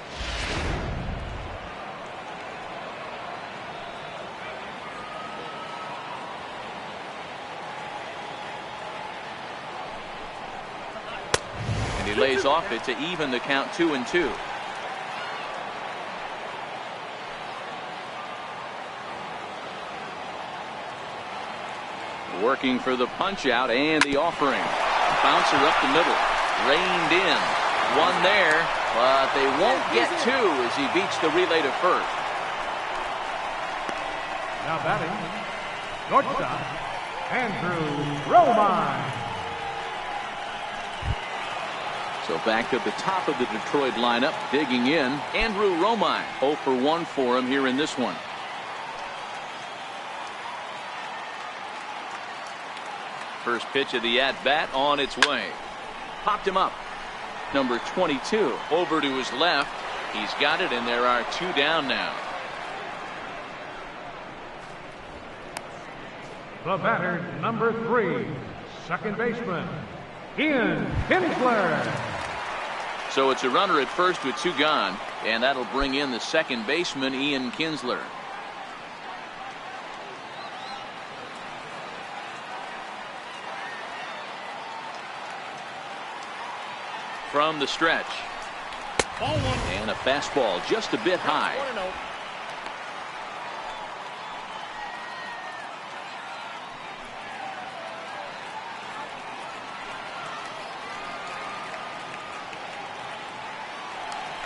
S1: And he lays off it to even the count 2-2. Working for the punch out and the offering. Bouncer up the middle. Reined in. One there, but they won't get 2 as he beats the relay to first.
S5: Now batting, shortstop, Andrew Romine.
S1: So back at the top of the Detroit lineup, digging in, Andrew Romine. 0 for 1 for him here in this one. First pitch of the at-bat on its way. Popped him up. Number 22 over to his left. He's got it, and there are 2 down now.
S5: The batter, number 3, second baseman, Ian Kinsler.
S1: So it's a runner at first with 2 gone, and that'll bring in the second baseman, Ian Kinsler. From the stretch. And a fastball just a bit high.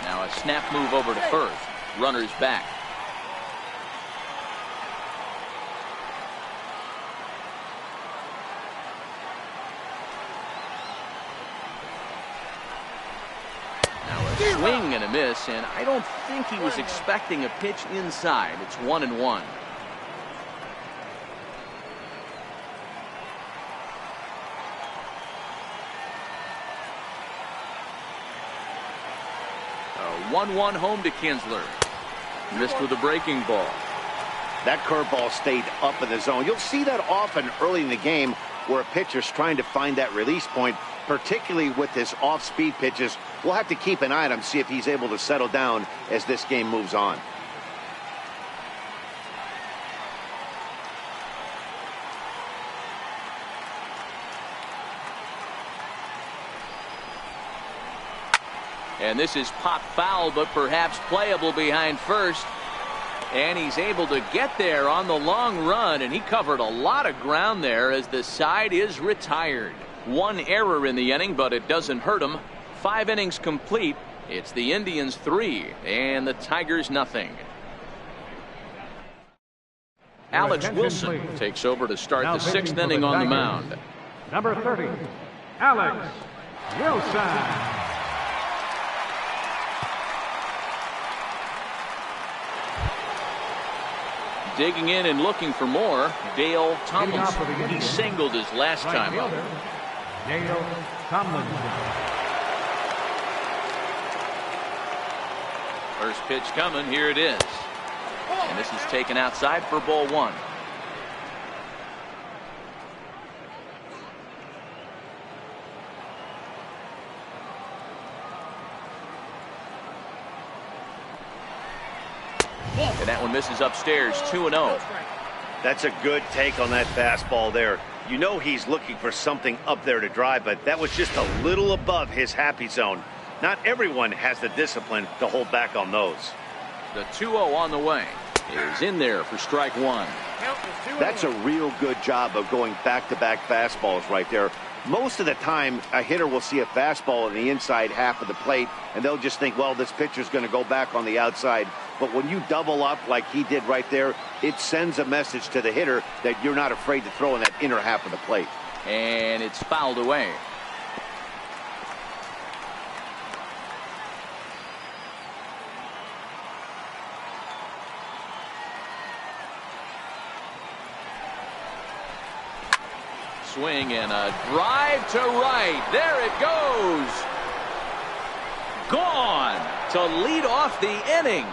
S1: Now a snap move over to first. Runners back. Swing and a miss, and I don't think he was expecting a pitch inside. It's 1-1. A 1-1 home to Kinsler. Missed with a breaking ball.
S2: That curveball stayed up in the zone. You'll see that often early in the game where a pitcher's trying to find that release point, particularly with his off-speed pitches. We'll have to keep an eye on him, see if he's able to settle down as this game moves on.
S1: And this is pop foul, but perhaps playable behind first. And he's able to get there on the long run, and he covered a lot of ground there as the side is retired. 1 error in the inning, but it doesn't hurt him. 5 innings complete. It's the Indians 3 and the Tigers nothing. Alex Wilson takes over to start the 6th inning on the mound.
S5: Number 30, Alex Wilson.
S1: Digging in and looking for more, Dale Tomlinson. He singled his last time up.
S5: Dale Tomlinson.
S1: First pitch coming, here it is. And this is taken outside for ball 1. And that one misses upstairs, 2-0.
S2: That's a good take on that fastball there. You know he's looking for something up there to drive, but that was just a little above his happy zone. Not everyone has the discipline to hold back on those.
S1: The 2-0 on the way is in there for strike 1.
S2: That's a real good job of going back-to-back fastballs right there. Most of the time, a hitter will see a fastball in the inside half of the plate, and they'll just think, well, this pitcher's going to go back on the outside. But when you double up like he did right there, it sends a message to the hitter that you're not afraid to throw in that inner half of the plate.
S1: And it's fouled away. swing and a drive to right. There it goes. Gone to lead off the inning.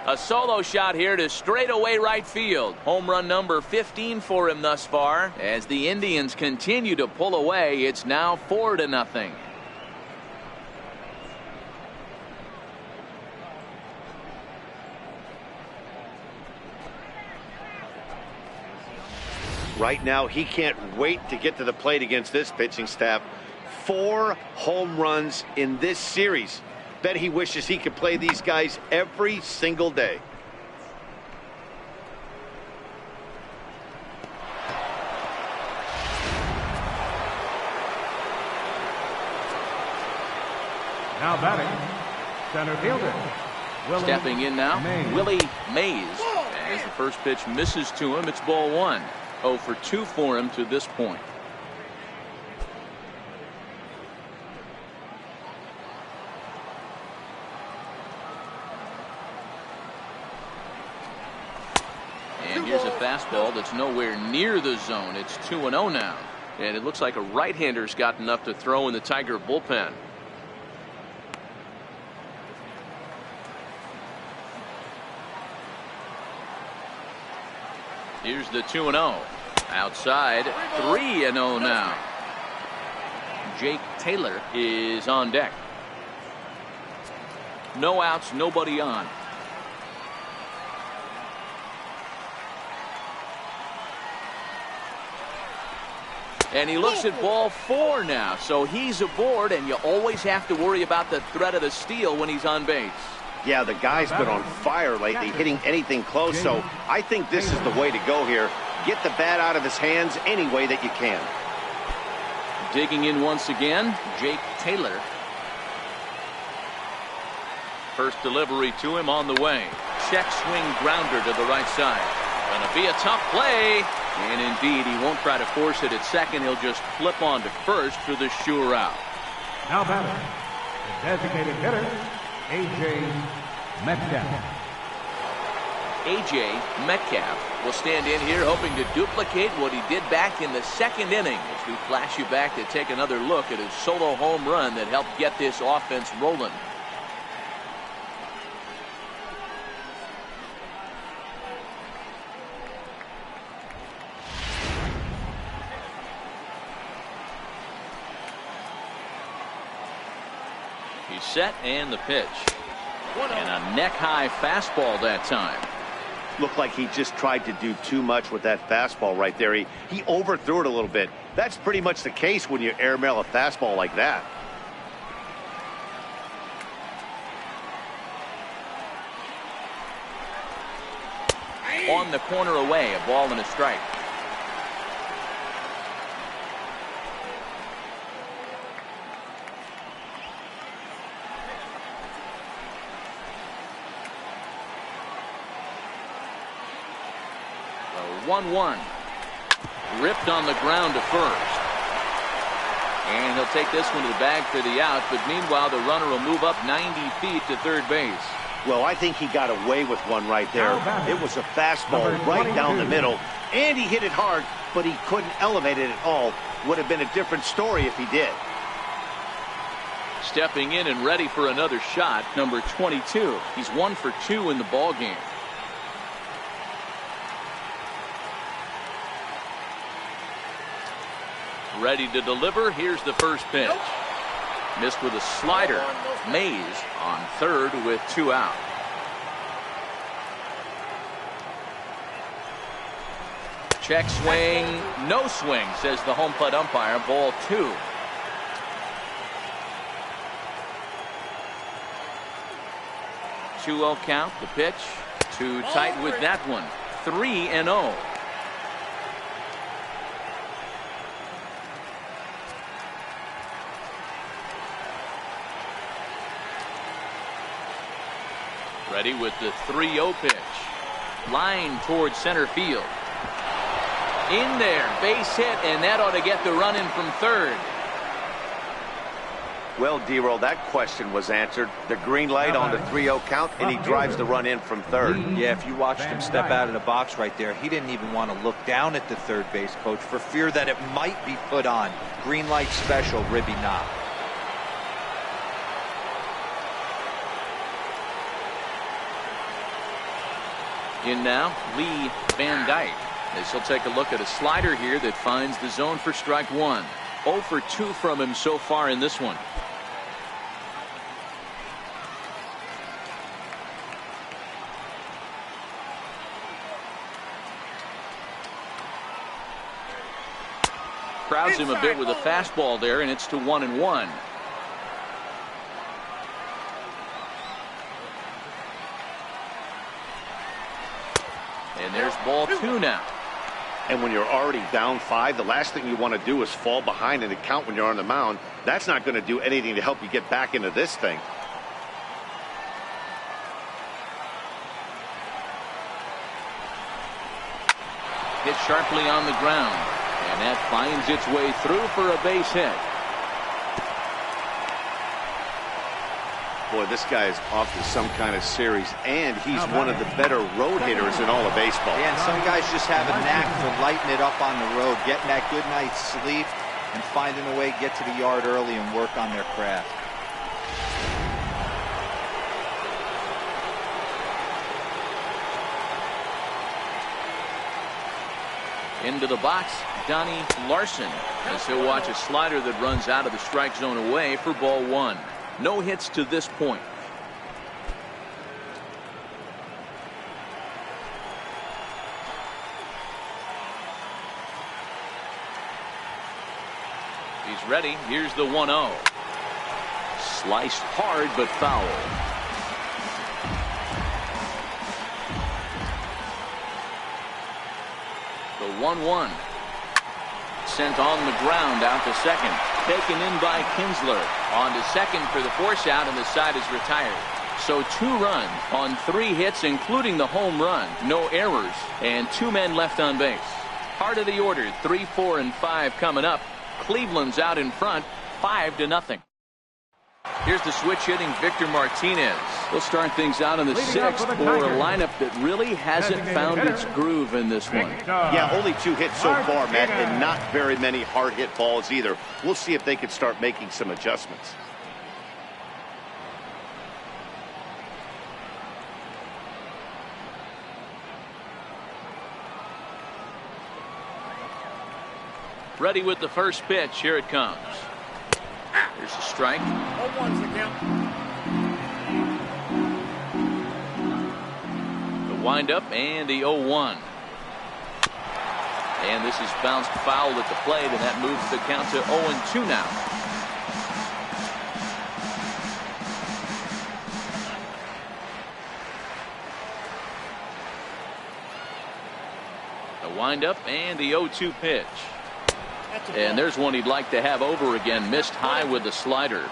S1: A solo shot here to straightaway right field. Home run number 15 for him thus far. As the Indians continue to pull away, it's now 4-0.
S2: Right now, he can't wait to get to the plate against this pitching staff. 4 home runs in this series. Bet he wishes he could play these guys every single day.
S5: Now batting, center fielder.
S1: Stepping in now,
S5: Mays.
S1: Willie Mays. As the first pitch misses to him, it's ball 1. 0 for 2 for him to this point. And here's a fastball that's nowhere near the zone. It's 2-0 now. And it looks like a right-hander's got enough to throw in the Tiger bullpen. Here's the 2-0. Outside, 3-0 now. Jake Taylor is on deck. No outs, nobody on. And he looks at ball 4 now, so he's aboard, and you always have to worry about the threat of the steal when he's on base.
S2: Yeah, the guy's been on fire lately, hitting anything close, so I think this is the way to go here. Get the bat out of his hands any way that you can.
S1: Digging in once again, Jake Taylor. First delivery to him on the way. Check swing grounder to the right side. Gonna be a tough play. And indeed, he won't try to force it at second. He'll just flip on to first for the sure out.
S5: Now batting, the designated hitter, A.J. Metcalf.
S1: A.J. Metcalf will stand in here hoping to duplicate what he did back in the second inning as we flash you back to take another look at his solo home run that helped get this offense rolling. He's set and the pitch. And a neck-high fastball that time.
S2: Looked like he just tried to do too much with that fastball right there. He overthrew it a little bit. That's pretty much the case when you airmail a fastball like that.
S1: On the corner away, a ball and a strike. The 1-1. Ripped on the ground to first. And he'll take this one to the bag for the out, but meanwhile the runner will move up 90 feet to third base.
S2: Well, I think he got away with one right there. It was a fastball right down the middle, and he hit it hard, but he couldn't elevate it at all. Would have been a different story if he did.
S1: Stepping in and ready for another shot, number 22. He's 1 for 2 in the ball game. Ready to deliver. Here's the first pitch. Missed with a slider. Mays on third with 2 out. Check swing. No swing, says the home plate umpire. Ball 2. Two 2-0 count. The pitch. Too tight with that one. 3-0. Ready with the 3-0 pitch. Line towards center field. In there, base hit, and that ought to get the run in from third.
S2: Well, D-Roll, that question was answered. The green light on the 3-0 count, and he drives the run in from third.
S3: Yeah, if you watched him step out of the box right there, he didn't even want to look down at the third base coach for fear that it might be put on. Green light special, Ribby knock.
S1: In now, Lee Van Dyke. As he'll take a look at a slider here that finds the zone for strike one. 0 for 2 from him so far in this one. Crowds him a bit with a fastball there, and it's to 1-1. And there's ball 2 now.
S2: And when you're already down 5, the last thing you want to do is fall behind in the count when you're on the mound. That's not going to do anything to help you get back into this thing.
S1: Hit sharply on the ground. And that finds its way through for a base hit.
S2: Boy, this guy is off to some kind of series, and he's one of the better road hitters in all of baseball.
S3: Yeah, and some guys just have a knack for lighting it up on the road, getting that good night's sleep, and finding a way to get to the yard early and work on their craft.
S1: Into the box, Donnie Larson, as he'll watch a slider that runs out of the strike zone away for ball 1. No hits to this point. He's ready. Here's the 1-0. Sliced hard but foul. The 1-1. Sent on the ground out to second. Taken in by Kinsler. On to second for the force out, and the side is retired. So 2 runs on 3 hits, including the home run. No errors, and 2 men left on base. Heart of the order, 3, 4, and 5 coming up. Cleveland's out in front, 5-0. Here's the switch hitting Victor Martinez. We'll start things out in the 6th for a lineup that really hasn't found its groove in this one.
S2: Yeah, only 2 hits so far, Matt, and not very many hard hit balls either. We'll see if they can start making some adjustments.
S1: Ready with the first pitch. Here it comes. Here's a strike.
S4: 0-1's the count.
S1: The windup and the 0-1. And this is bounced foul at the plate, and that moves the count to 0-2 now. The windup and the 0-2 pitch. And there's one he'd like to have over again. Missed high with the slider.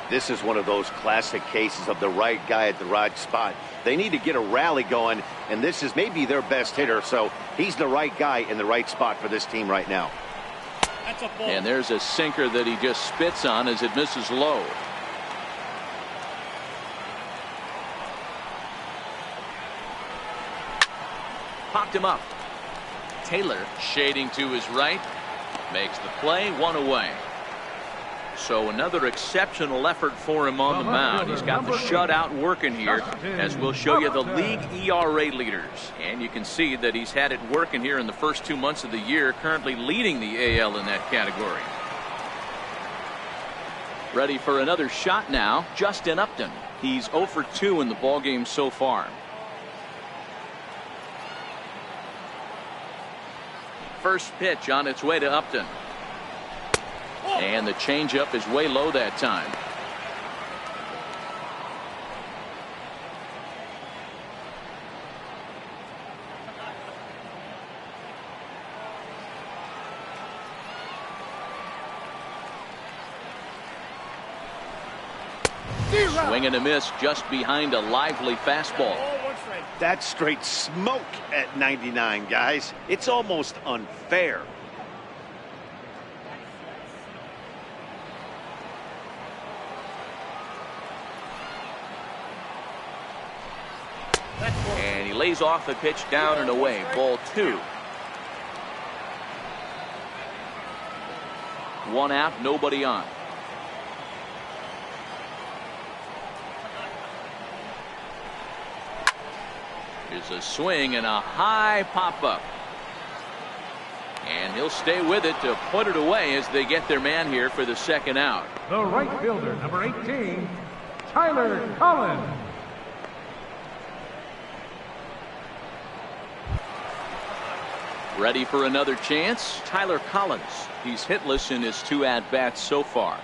S2: This is one of those classic cases of the right guy at the right spot. They need to get a rally going, and this is maybe their best hitter, so he's the right guy in the right spot for this team right now.
S1: And there's a sinker that he just spits on as it misses low. Popped him up. Taylor shading to his right. Makes the play, 1 away. So another exceptional effort for him on the mound. He's got the shutout working here, as we'll show you the league ERA leaders. And you can see that he's had it working here in the first 2 months of the year, currently leading the AL in that category. Ready for another shot now, Justin Upton. He's 0 for 2 in the ballgame so far. First pitch on its way to Upton. And the changeup is way low that time. Swing and a miss just behind a lively fastball.
S2: That's straight smoke at 99, guys. It's almost unfair.
S1: Lays off the pitch down and away. Ball 2. 1 out, nobody on. Here's a swing and a high pop-up. And he'll stay with it to put it away as they get their man here for the second out.
S5: The right fielder, number 18, Tyler Collins.
S1: Ready for another chance? Tyler Collins. He's hitless in his 2 at-bats so far.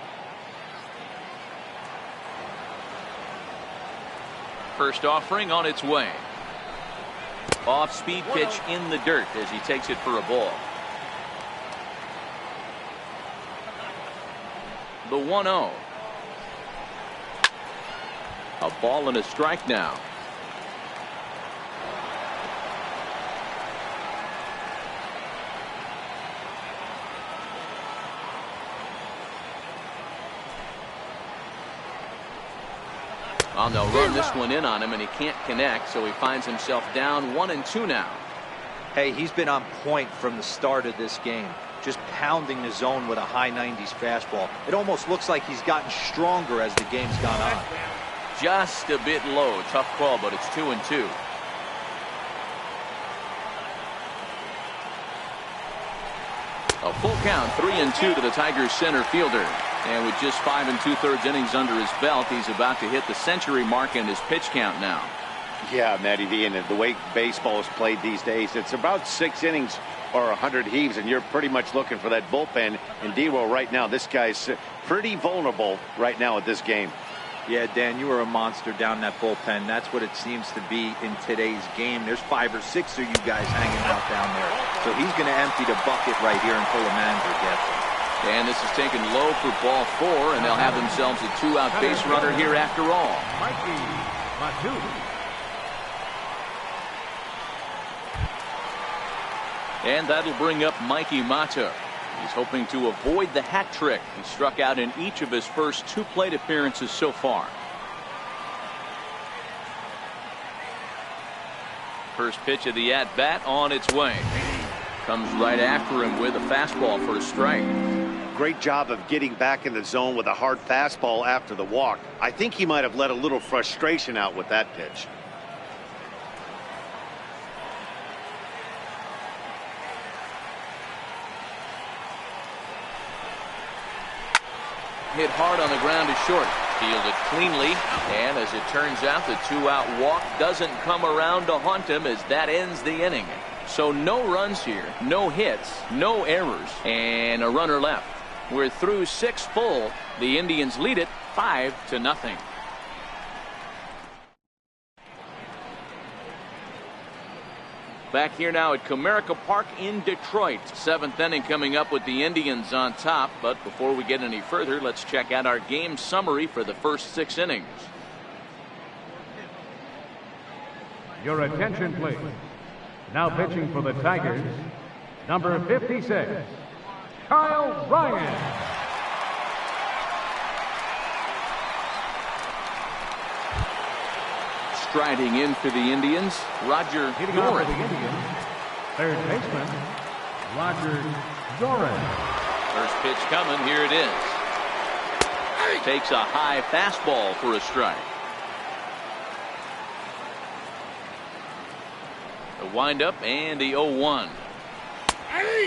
S1: First offering on its way. Off-speed pitch in the dirt as he takes it for a ball. The 1-0. A ball and a strike now. Well, they'll run this one in on him, and he can't connect, so he finds himself down 1-2 now.
S3: Hey, he's been on point from the start of this game. Just pounding the zone with a high 90s fastball. It almost looks like he's gotten stronger as the game's gone on.
S1: Just a bit low. Tough call, but it's 2-2. A full count, 3-2 to the Tigers center fielder. And with just 5 2/3 innings under his belt, he's about to hit the century mark in his pitch count now.
S2: Yeah, Matty D, and the way baseball is played these days, it's about 6 innings or 100 heaves, and you're pretty much looking for that bullpen. And D-Roll right now, this guy's pretty vulnerable right now at this game.
S3: Yeah, Dan, you were a monster down that bullpen. That's what it seems to be in today's game. There's 5 or 6 of you guys hanging out down there. So he's going to empty the bucket right here until the manager gets it.
S1: And this is taken low for ball 4, and they'll have themselves a 2-out base runner here after all.
S5: Mikey Matu.
S1: And that'll bring up Mikey Mata. He's hoping to avoid the hat trick. He struck out in each of his first 2 plate appearances so far. First pitch of the at-bat on its way. Comes right after him with a fastball for a strike.
S2: Great job of getting back in the zone with a hard fastball after the walk. I think he might have let a little frustration out with that pitch.
S1: Hit hard on the ground to short. Fielded cleanly, and as it turns out, the 2-out walk doesn't come around to haunt him as that ends the inning. So no runs here, no hits, no errors, and a runner left. We're through 6 full. The Indians lead it 5-0. Back here now at Comerica Park in Detroit. 7th inning coming up with the Indians on top. But before we get any further, let's check out our game summary for the first 6 innings.
S5: Your attention, please. Now pitching for the Tigers, number 56, Kyle Ryan.
S1: Striding in for the Indians, Roger
S5: Hitting off for
S1: Doran.
S5: the Indians, third baseman, Roger Doran.
S1: First pitch coming, here it is. Takes a high fastball for a strike. The windup and the 0-1.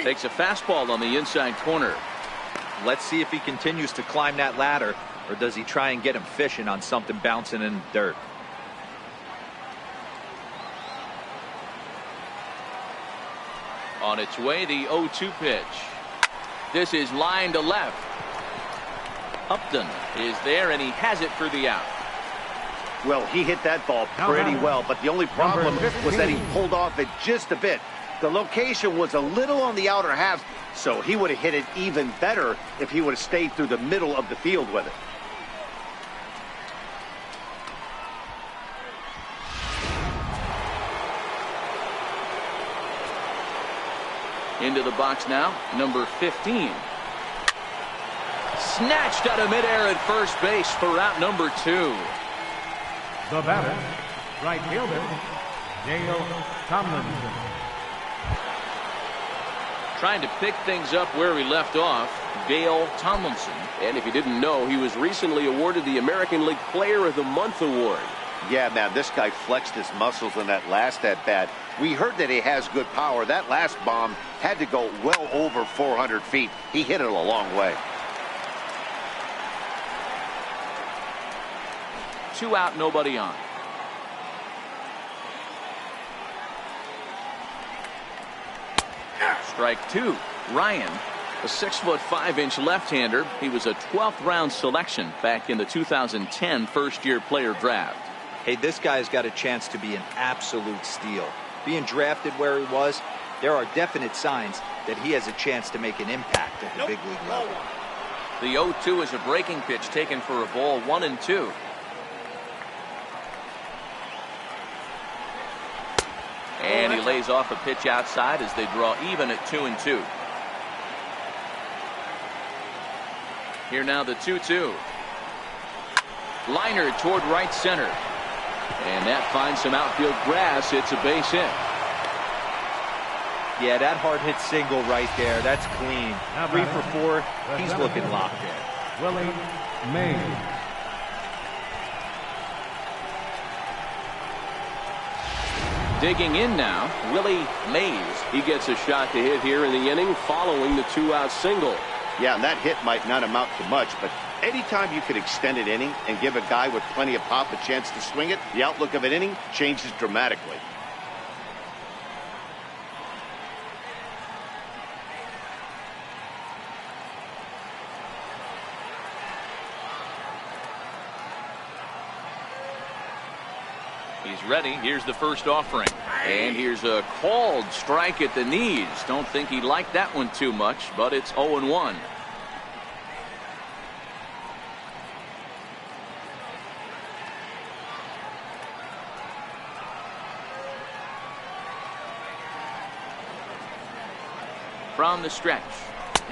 S1: Takes a fastball on the inside corner.
S3: Let's see if he continues to climb that ladder, or does he try and get him fishing on something bouncing in the dirt.
S1: On its way, the 0-2 pitch. This is line to left. Upton is there, and he has it for the out.
S2: Well, he hit that ball pretty well, but the only problem was that he pulled off it just a bit. The location was a little on the outer half, so he would have hit it even better if he would have stayed through the middle of the field with it.
S1: Into the box now, number 15. Snatched out of midair at first base for out number 2.
S5: The batter, right fielder, Dale Tomlinson.
S1: Trying to pick things up where he left off, Dale Tomlinson.
S6: And if you didn't know, he was recently awarded the American League Player of the Month award.
S2: Yeah, man, this guy flexed his muscles in that last at-bat. We heard that he has good power. That last bomb had to go well over 400 feet. He hit it a long way.
S1: 2 out, nobody on. Strike 2. Ryan, a 6'5" left-hander. He was a 12th round selection back in the 2010 first-year player draft.
S3: Hey, this guy's got a chance to be an absolute steal. Being drafted where he was, there are definite signs that he has a chance to make an impact at the big league level.
S1: The 0-2 is a breaking pitch taken for a ball, 1-2. And he lays off a pitch outside as they draw even at 2-2. Here now the 2-2. Liner toward right center. And that finds some outfield grass. It's a base hit.
S3: Yeah, that hard hit single right there. That's clean. 3 for 4. He's looking locked in.
S5: Willie Mays.
S1: Digging in now, Willie Mays. He gets a shot to hit here in the inning following the 2-out single.
S2: Yeah, and that hit might not amount to much, but anytime you could extend an inning and give a guy with plenty of pop a chance to swing it, the outlook of an inning changes dramatically.
S1: He's ready. Here's the first offering. And here's a called strike at the knees. Don't think he liked that one too much, but it's 0-1. From the stretch.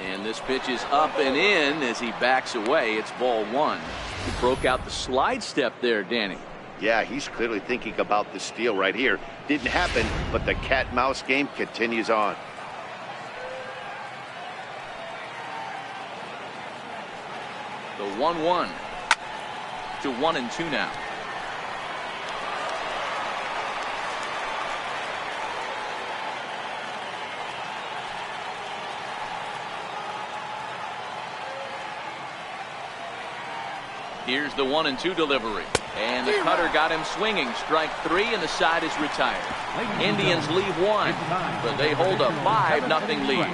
S1: And this pitch is up and in as he backs away. It's ball 1. He broke out the slide step there, Danny.
S2: Yeah, he's clearly thinking about the steal right here. Didn't happen, but the cat-mouse game continues on.
S1: The 1-1 to 1-2 now. Here's the 1-2 delivery. And the cutter got him swinging. Strike 3, and the side is retired. Indians leave 1, but they hold a 5-0 lead.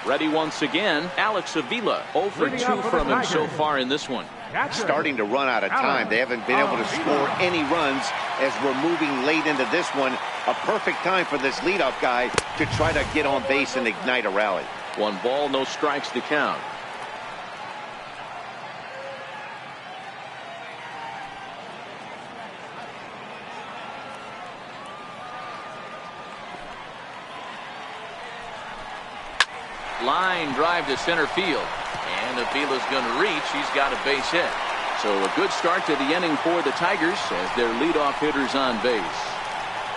S1: Ready once again, Alex Avila. 0 for 2 from him so far in this one.
S2: Starting to run out of time. They haven't been able to score any runs as we're moving late into this one. A perfect time for this leadoff guy to try to get on base and ignite a rally.
S1: 1 ball, no strikes to count. Line drive to center field. And Avila's going to reach. He's got a base hit. So a good start to the inning for the Tigers as their leadoff hitter's on base.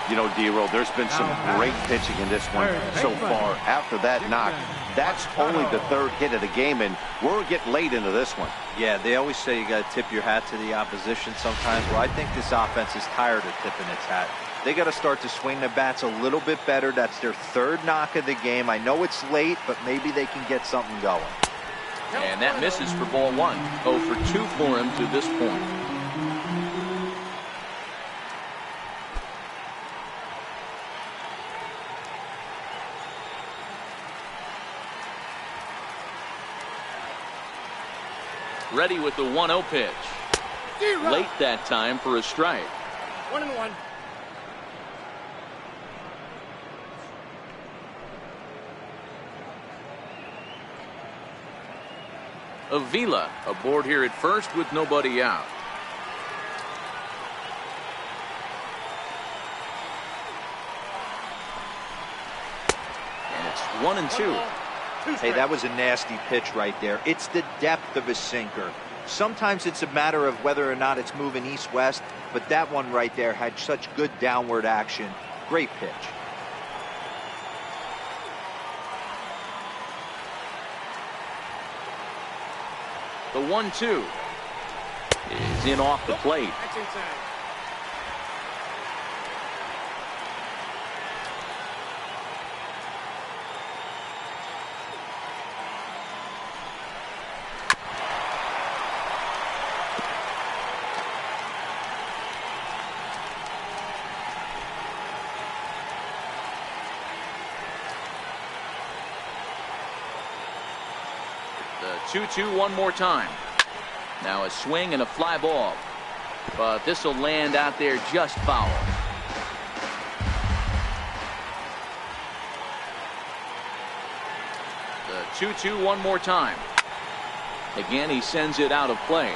S2: You know, D-Roll, there's been some great pitching in this one so far. After that knock, that's only the 3rd hit of the game, and we're getting late into this one.
S3: Yeah, they always say you got to tip your hat to the opposition sometimes. Well, I think this offense is tired of tipping its hat. They got to start to swing the bats a little bit better. That's their 3rd knock of the game. I know it's late, but maybe they can get something going.
S1: And that misses for ball 1. 0 for 2 for him to this point. Ready with the 1-0 pitch. Late that time for a strike.
S4: 1-1.
S1: Avila aboard here at first with nobody out. And it's 1-2.
S3: Hey, that was a nasty pitch right there. It's the depth of his sinker. Sometimes it's a matter of whether or not it's moving east-west, but that one right there had such good downward action. Great pitch.
S1: The 1-2 is in off the plate.
S4: That's inside.
S1: The 2-2 one more time. Now a swing and a fly ball. But this will land out there just foul. The 2-2 one more time. Again, he sends it out of play.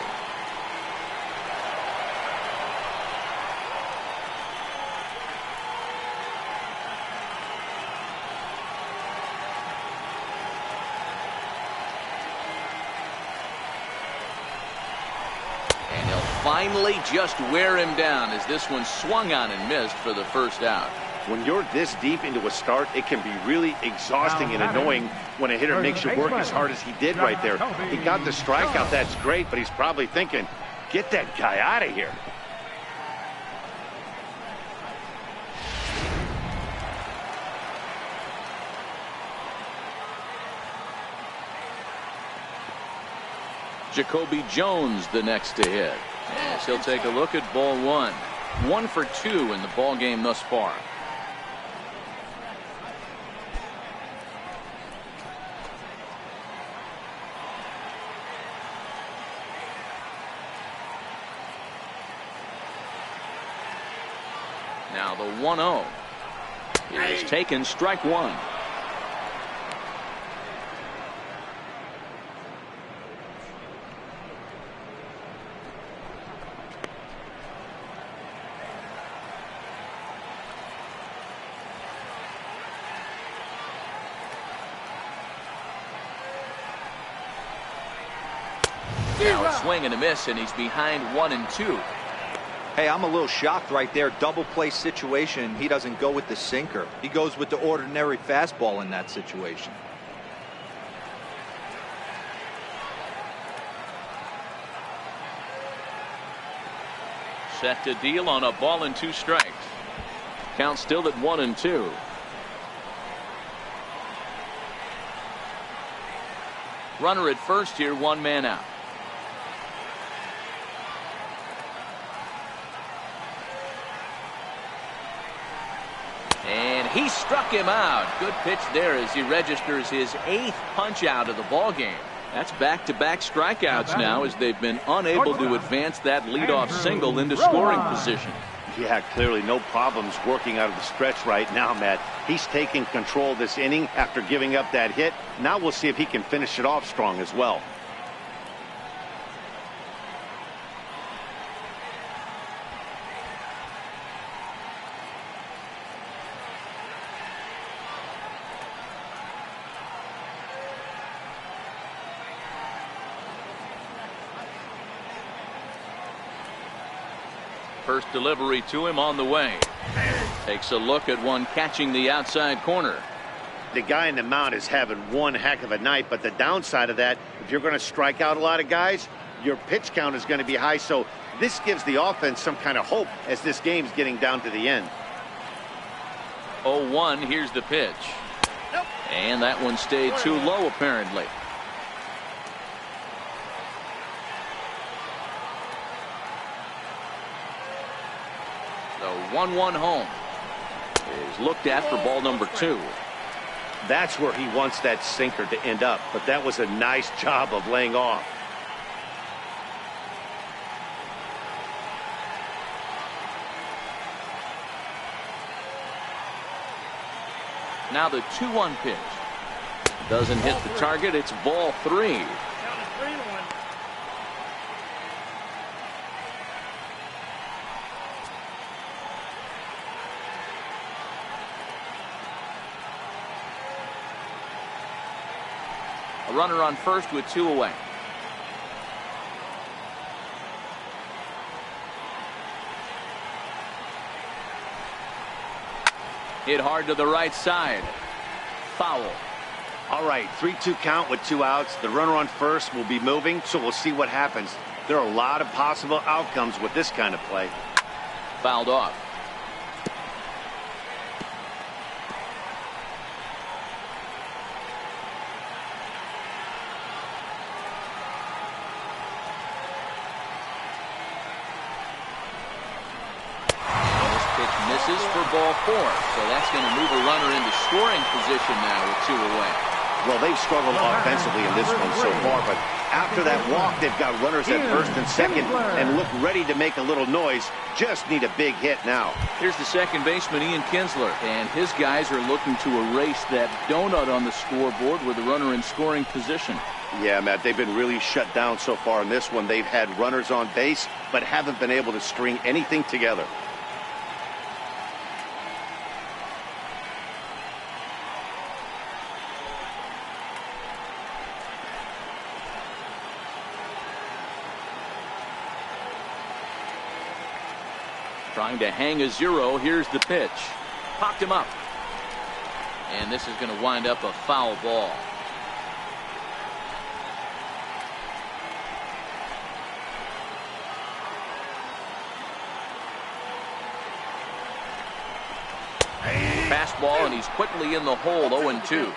S1: Finally just wear him down as this one swung on and missed for the first out.
S2: When you're this deep into a start, it can be really exhausting and annoying when a hitter makes you work as hard as he did right there. He got the strikeout, that's great, but he's probably thinking, get that guy out of here.
S1: Jacoby Jones the next to hit. As he'll take a look at ball one. 1 for 2 in the ball game thus far. Now the 1-0 is taken, strike one. Now a swing and a miss, and he's behind 1-2.
S3: Hey, I'm a little shocked right there. Double play situation. He doesn't go with the sinker. He goes with the ordinary fastball in that situation.
S1: Set to deal on a ball and 2 strikes. Count still at 1-2. Runner at first here, 1 man out. And he struck him out. Good pitch there as he registers his 8th punch out of the ball game. That's back-to-back strikeouts now as they've been unable to advance that leadoff single into scoring position.
S2: Yeah, clearly no problems working out of the stretch right now, Matt. He's taking control this inning after giving up that hit. Now we'll see if he can finish it off strong as well.
S1: First delivery to him on the way. Takes a look at one catching the outside corner.
S2: The guy in the mound is having one heck of a night, but the downside of that, if you're going to strike out a lot of guys, your pitch count is going to be high. So this gives the offense some kind of hope as this game's getting down to the end.
S1: 0-1, here's the pitch. And that one stayed too low apparently. The 1-1 home is looked at for ball number 2.
S2: That's where he wants that sinker to end up, but that was a nice job of laying off.
S1: Now the 2-1 pitch. Doesn't hit the target. It's ball 3.
S4: Count is 3-1.
S1: A runner on first with 2 away. Hit hard to the right side. Foul.
S2: All right, 3-2 count with 2 outs. The runner on first will be moving, so we'll see what happens. There are a lot of possible outcomes with this kind of play.
S1: Fouled off. Misses for ball 4, so that's going to move a runner into scoring position now with 2 away.
S2: Well, they've struggled offensively in this one so far, but after that walk, they've got runners at first and second and look ready to make a little noise. Just need a big hit now.
S1: Here's the second baseman, Ian Kinsler, and his guys are looking to erase that donut on the scoreboard with a runner in scoring position.
S2: Yeah, Matt, they've been really shut down so far in this one. They've had runners on base, but haven't been able to string anything together.
S1: Trying to hang a 0. Here's the pitch. Popped him up. And this is going to wind up a foul ball. Fastball, and he's quickly in the hole. 0-2.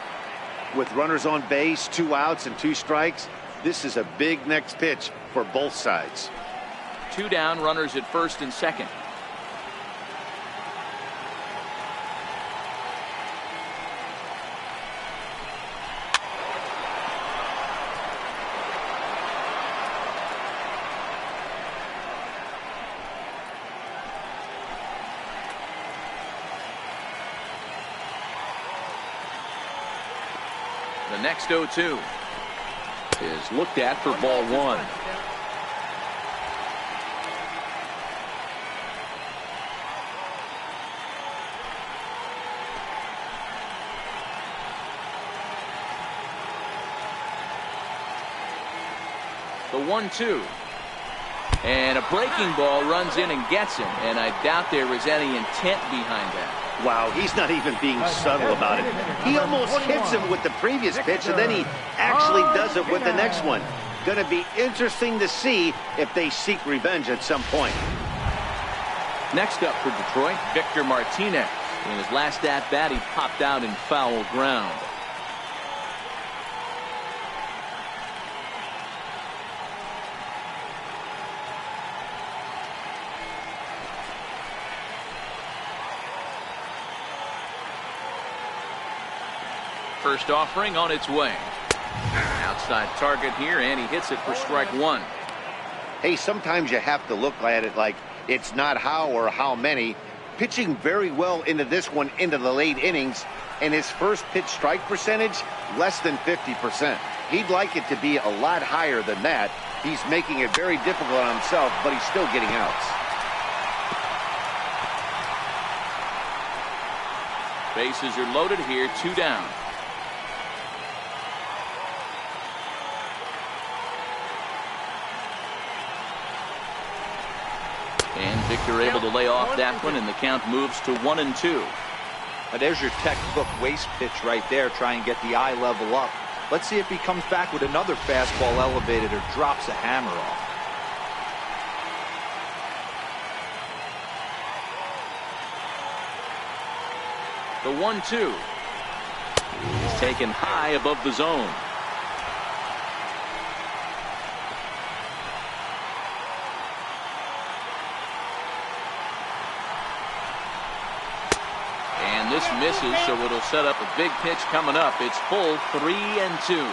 S2: With runners on base, 2 outs and 2 strikes, this is a big next pitch for both sides.
S1: 2 down, runners at first and second. The next 0-2 is looked at for ball 1. The 1-2. And a breaking ball runs in and gets him, and I doubt there was any intent behind that.
S2: Wow, he's not even being subtle about it. He almost hits him with the previous pitch, and then he actually does it with the next one. Going to be interesting to see if they seek revenge at some point.
S1: Next up for Detroit, Victor Martinez. In his last at-bat, he popped out in foul ground. First offering on its way. Outside target here, and he hits it for strike 1.
S2: Hey, sometimes you have to look at it like it's not how or how many. Pitching very well into this one into the late innings, and his first pitch strike percentage less than 50%. He'd like it to be a lot higher than that. He's making it very difficult on himself, but he's still getting outs.
S1: Bases are loaded here, 2 down. And Victor able to lay off that one, and the count moves to 1-2.
S3: Now there's your textbook waste pitch right there. Try and get the eye level up. Let's see if he comes back with another fastball elevated or drops a hammer off.
S1: The 1-2 is taken high above the zone. And this misses, so it'll set up a big pitch coming up. It's full 3-2.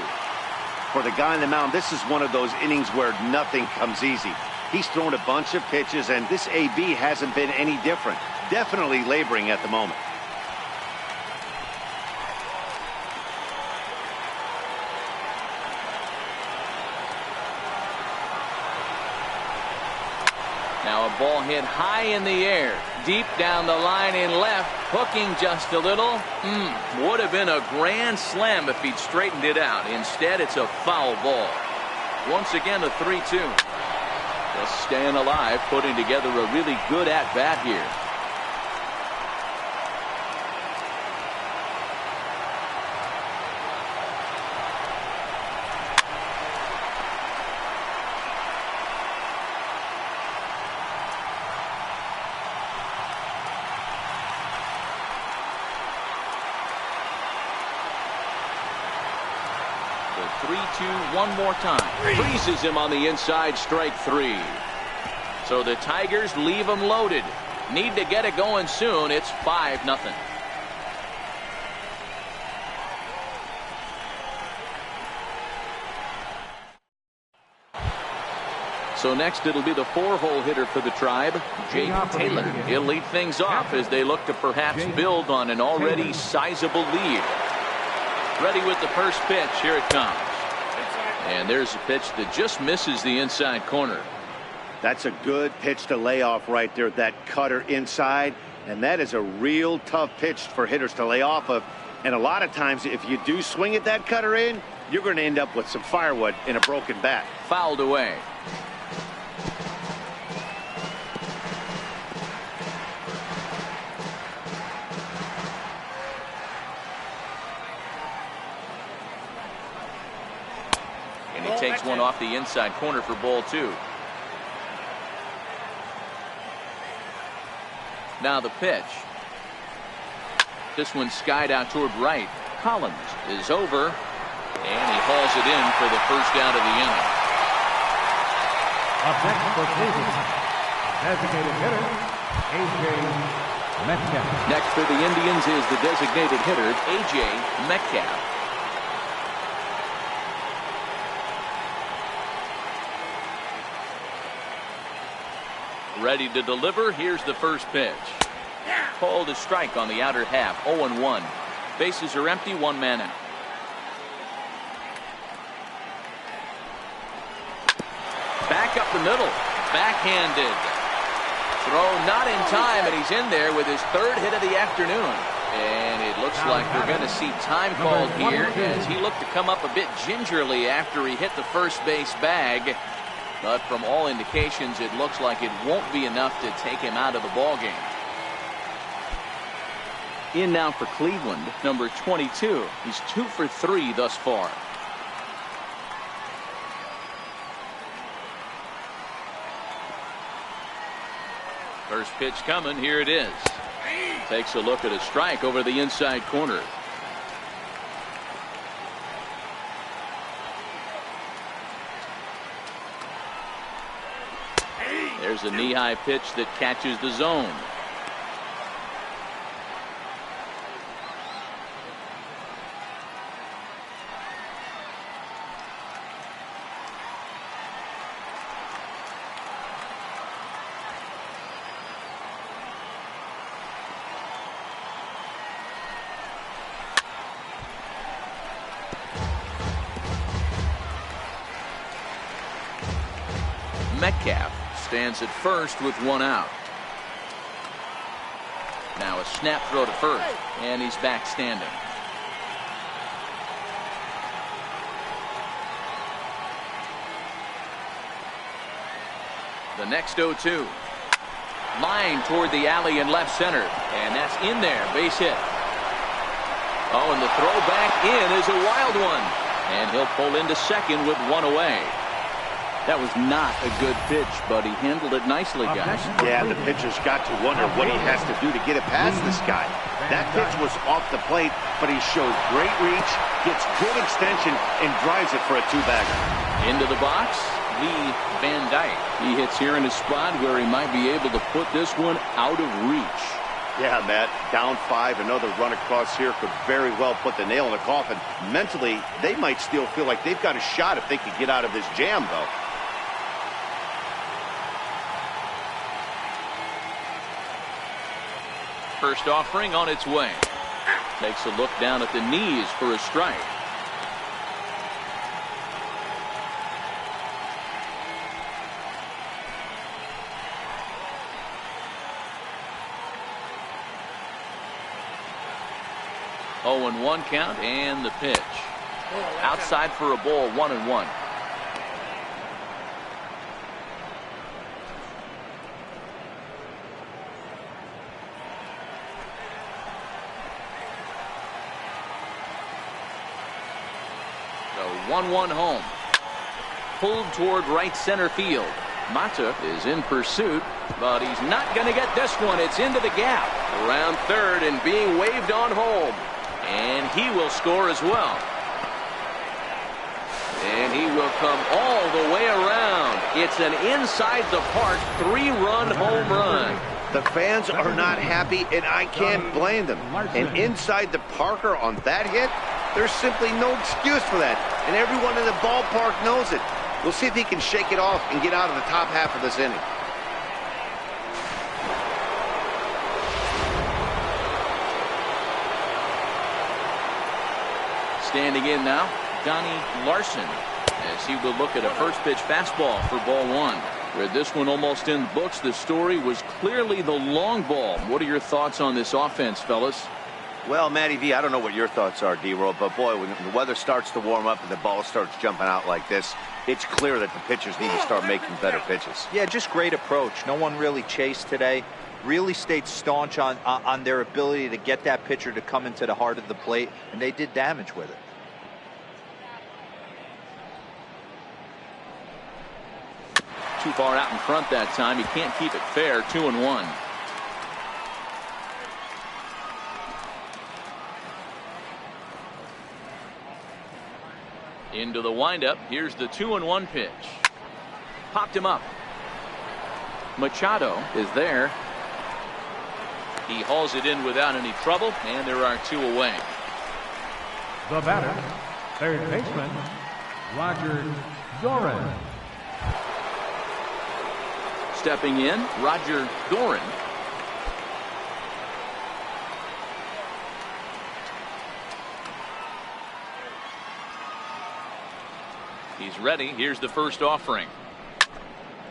S2: For the guy on the mound, this is one of those innings where nothing comes easy. He's thrown a bunch of pitches, and this AB hasn't been any different. Definitely laboring at the moment.
S1: Now a ball hit high in the air, deep down the line in left, hooking just a little. Would have been a grand slam if he'd straightened it out. Instead, it's a foul ball. Once again, a 3-2. Just staying alive, putting together a really good at-bat here. 3-2 one more time. Freezes him on the inside, strike 3. So the Tigers leave him loaded. Need to get it going soon. It's 5-0. So next it'll be the 4-hole hitter for the Tribe, Jake Taylor. He'll lead things off as they look to perhaps build on an already sizable lead. Ready with the first pitch. Here it comes. And there's a pitch that just misses the inside corner.
S2: That's a good pitch to lay off right there, that cutter inside. And that is a real tough pitch for hitters to lay off of. And a lot of times if you do swing at that cutter in, you're going to end up with some firewood in a broken bat.
S1: Fouled away. And he takes one off the inside corner for ball 2. Now the pitch. This one skied out toward right. Collins is over, and he hauls it in for the first out of the inning.
S5: Up next for Cleveland, designated hitter, A.J. Metcalf.
S1: Next for the Indians is the designated hitter, A.J. Metcalf. Ready to deliver. Here's the first pitch. Called a strike on the outer half. 0-1. Bases are empty. 1 man out. Back up the middle. Backhanded. Throw not in time, and he's in there with his 3rd hit of the afternoon. And it looks like we're going to see time called here as he looked to come up a bit gingerly after he hit the first base bag. But from all indications, it looks like it won't be enough to take him out of the ballgame. In now for Cleveland, number 22. He's 2 for 3 thus far. First pitch coming. Here it is. Takes a look at a strike over the inside corner. There's a knee-high pitch that catches the zone. Metcalf stands at first with 1 out. Now a snap throw to first, and he's back standing. The next 0-2. Line toward the alley in left center, and that's in there. Base hit. Oh, and the throw back in is a wild one, and he'll pull into second with 1 away. That was not a good pitch, but he handled it nicely, guys.
S2: Yeah, the pitcher's got to wonder what he has to do to get it past this guy. That pitch was off the plate, but he showed great reach, gets good extension, and drives it for a 2-bagger.
S1: Into the box, Lee Van Dyke. He hits here in a spot where he might be able to put this one out of reach.
S2: Yeah, Matt, down 5, another run across here could very well put the nail in the coffin. Mentally, they might still feel like they've got a shot if they could get out of this jam, though.
S1: First offering on its way. Takes a look down at the knees for a strike. Oh, and 1 count, and the pitch. Outside for a ball, 1-1. So 1-1 home. Pulled toward right center field. Mata is in pursuit, but he's not going to get this one. It's into the gap. Around third and being waved on home. And he will score as well. And he will come all the way around. It's an inside-the-park 3-run home run.
S2: The fans are not happy, and I can't blame them. And inside the Parker on that hit, there's simply no excuse for that. And everyone in the ballpark knows it. We'll see if he can shake it off and get out of the top half of this inning.
S1: Standing in now, Donnie Larson, as he will look at a first pitch fastball for ball one. With this one almost in the books, the story was clearly the long ball. What are your thoughts on this offense, fellas?
S2: Well, Matty V, I don't know what your thoughts are, D-Roll, but boy, when the weather starts to warm up and the ball starts jumping out like this, it's clear that the pitchers need to start making better pitches.
S3: Yeah, just great approach. No one really chased today. Really stayed staunch on their ability to get that pitcher to come into the heart of the plate, and they did damage with it.
S1: Too far out in front that time. He can't keep it fair. 2-1. Into the windup. Here's the 2-1 pitch. Popped him up. Machado is there. He hauls it in without any trouble, and there are 2 away.
S5: The batter, third baseman, Roger Doran.
S1: Stepping in, Roger Doran. He's ready. Here's the first offering.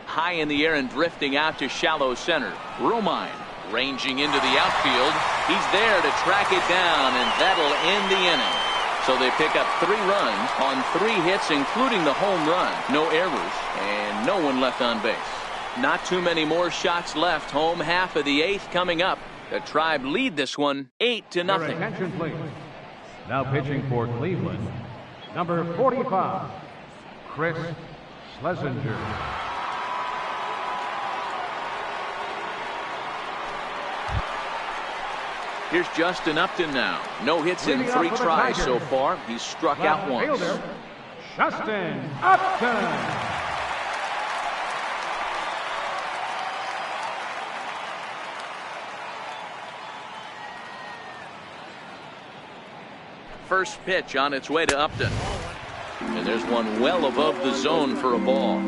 S1: High in the air and drifting out to shallow center. Romine ranging into the outfield. He's there to track it down, and that'll end the inning. So they pick up 3 runs on 3 hits, including the home run. No errors, and no one left on base. Not too many more shots left. Home half of the 8th coming up. The Tribe lead this one 8-0.
S5: Your attention, please. Now pitching for Cleveland, number 45, Chris Schlesinger.
S1: Here's Justin Upton now. No hits in 3 tries so far. He's struck out once.
S5: Fielder, Justin Upton.
S1: First pitch on its way to Upton. And there's one well above the zone for a ball.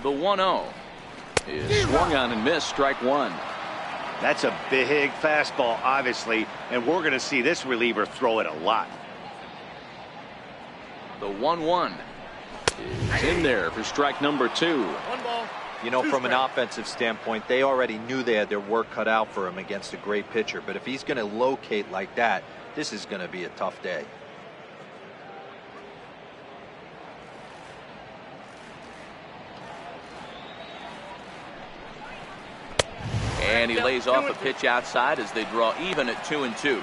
S1: The 1-0 is swung on and missed. Strike 1.
S2: That's a big fastball, obviously, and we're going to see this reliever throw it a lot.
S1: The 1-1 is in there for strike number 2.
S4: 1 ball.
S3: You know, from an offensive standpoint, they already knew they had their work cut out for him against a great pitcher. But if he's going to locate like that, this is going to be a tough day.
S1: And he lays off a pitch outside as they draw even at 2-2.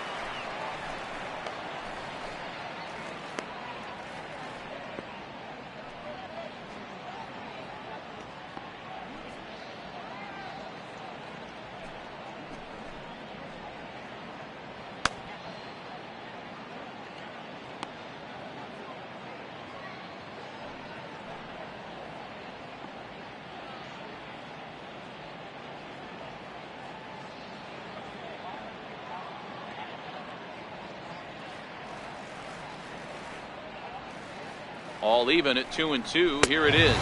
S1: All even at 2-2. Here it is.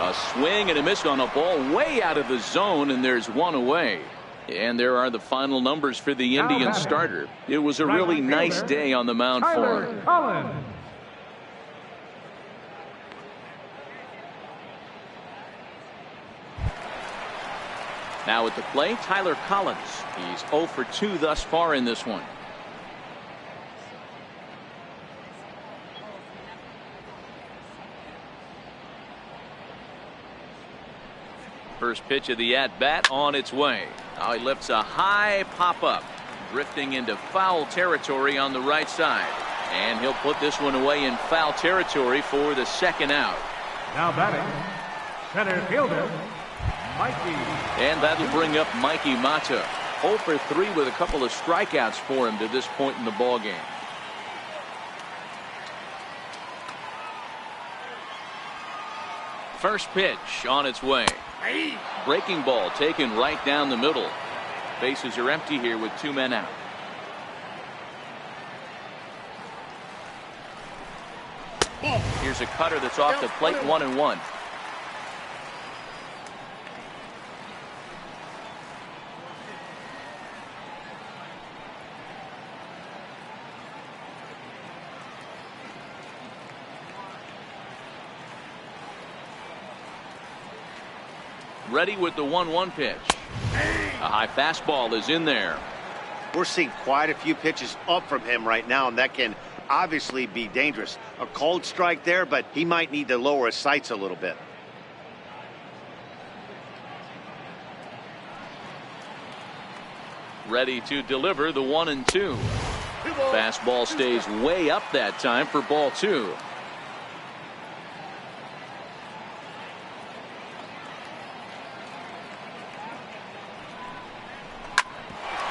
S1: A swing and a miss on a ball way out of the zone, and there's 1 away. And there are the final numbers for the Indian starter. It was a really nice day on the mound for him.
S5: Collins.
S1: Now at the plate, Tyler Collins. He's 0 for 2 thus far in this one. First pitch of the at-bat on its way. Now he lifts a high pop-up, drifting into foul territory on the right side. And he'll put this one away in foul territory for the second out.
S5: Now batting, center fielder, Mikey.
S1: And that'll bring up Mikey Mata. 0 for 3 with a couple of strikeouts for him to this point in the ball game. First pitch on its way. Breaking ball taken right down the middle. Bases are empty here with 2 men out. Here's a cutter that's off the plate, 1-1. Ready with the 1-1 pitch. A high fastball is in there.
S2: We're seeing quite a few pitches up from him right now, and that can obviously be dangerous. A cold strike there, but he might need to lower his sights a little bit.
S1: Ready to deliver the 1-2. Fastball stays way up that time for ball 2.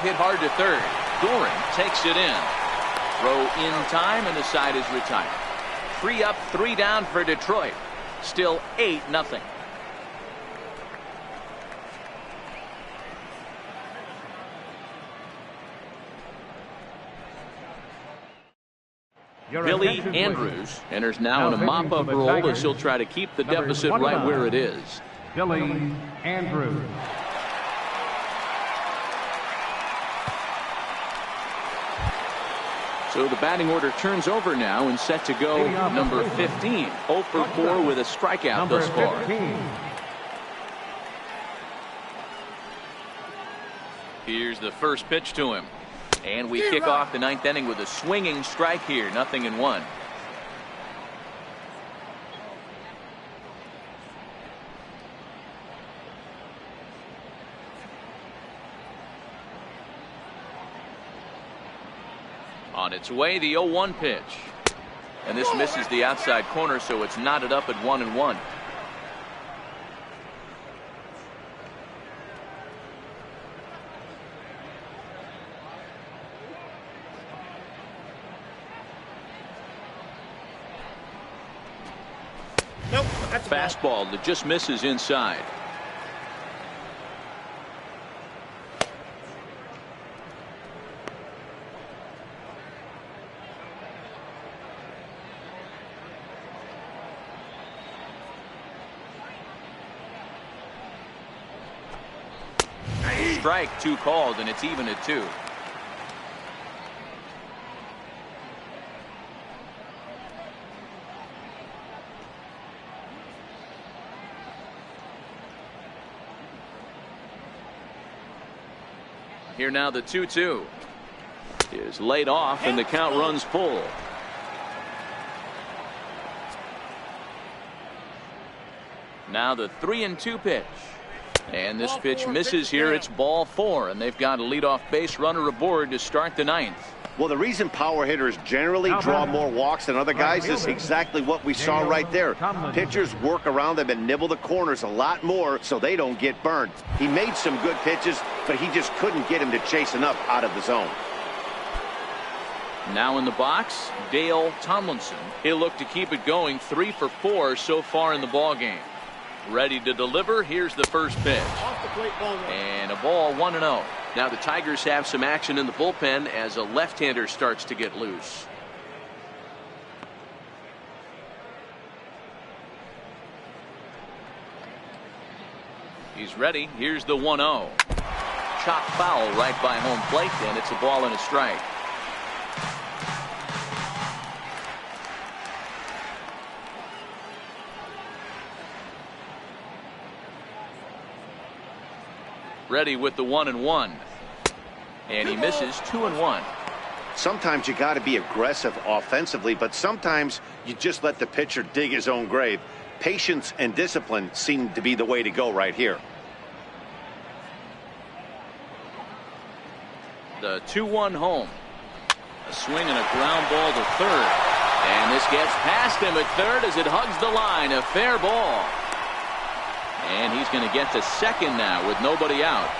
S1: Hit hard to third. Doran takes it in. Throw in time, and the side is retired. 3 up, 3 down for Detroit. Still 8-0. Billy Andrews enters now in a mop-up role as he'll try to keep the deficit right where it is.
S5: Billy Andrews.
S1: So the batting order turns over now and set to go number 15. 0 for 4 with a strikeout thus far.
S5: 15.
S1: Here's the first pitch to him. And we kick off the 9th inning with a swinging strike here. 0-1. On its way, the 0-1 pitch. And this misses the outside corner, so it's knotted up at 1-1.
S4: Nope, that's a ball.
S1: Fastball that just misses inside. Strike 2 called, and it's even at 2. Here now the 2-2 is laid off, and the count runs full. Now the 3-2 pitch. And this pitch misses here. It's ball 4, and they've got a leadoff base runner aboard to start the 9th.
S2: Well, the reason power hitters generally draw more walks than other guys is exactly what we saw right there. Pitchers work around them and nibble the corners a lot more so they don't get burned. He made some good pitches, but he just couldn't get him to chase enough out of the zone.
S1: Now in the box, Dale Tomlinson. He'll look to keep it going. 3 for 4 so far in the ball game. Ready to deliver. Here's the first pitch.
S4: Off the plate, ball 1.
S1: And a ball, 1-0.
S6: Now the Tigers have some action in the bullpen as a left-hander starts to get loose.
S1: He's ready. Here's the 1-0. Chop foul right by home plate, and it's a ball and a strike. Ready with the 1-1. And he misses 2-1.
S2: Sometimes you got to be aggressive offensively, but sometimes you just let the pitcher dig his own grave. Patience and discipline seem to be the way to go right here. The
S1: 2-1 home. A swing and a ground ball to third. And this gets past him at third as it hugs the line. A fair ball. And he's going to get to second now with nobody out.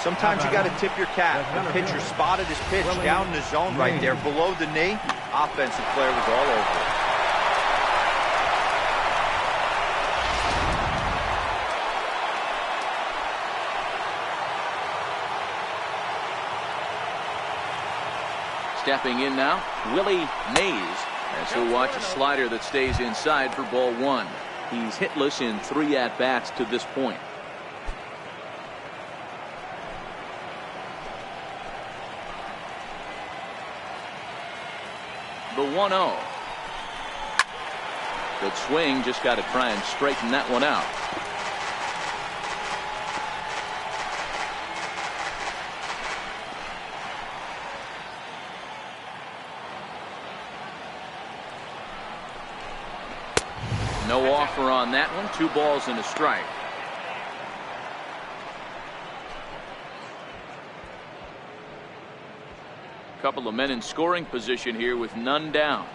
S3: Sometimes you got to tip your cap. The pitcher spotted his pitch down in the zone right there below the knee. Offensive player was all over it.
S1: Stepping in now, Willie Mays, as he'll watch a slider that stays inside for ball one. He's hitless in 3 at-bats to this point. The 1-0. Good swing, just got to try and straighten that one out. No offer on that one. 2 balls and a strike. Couple of men in scoring position here with none down.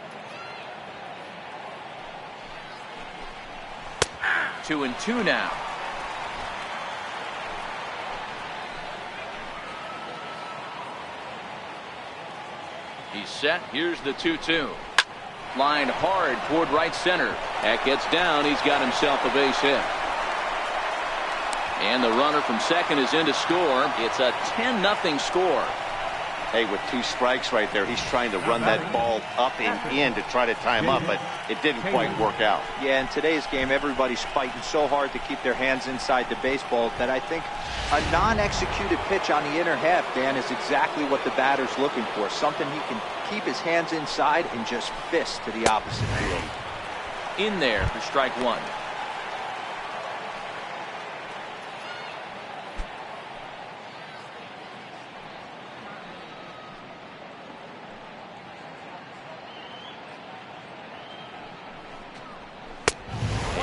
S1: 2-2 now. He's set. Here's the 2-2. Line hard toward right center. That gets down. He's got himself a base hit. And the runner from second is in to score. It's a 10-0 score.
S2: Hey, with 2 strikes right there, he's trying to run that ball up and in to try to tie him up, but it didn't quite work out.
S3: Yeah, in today's game, everybody's fighting so hard to keep their hands inside the baseball that I think a non-executed pitch on the inner half, Dan, is exactly what the batter's looking for. Something he can keep his hands inside and just fist to the opposite field.
S1: In there for strike one.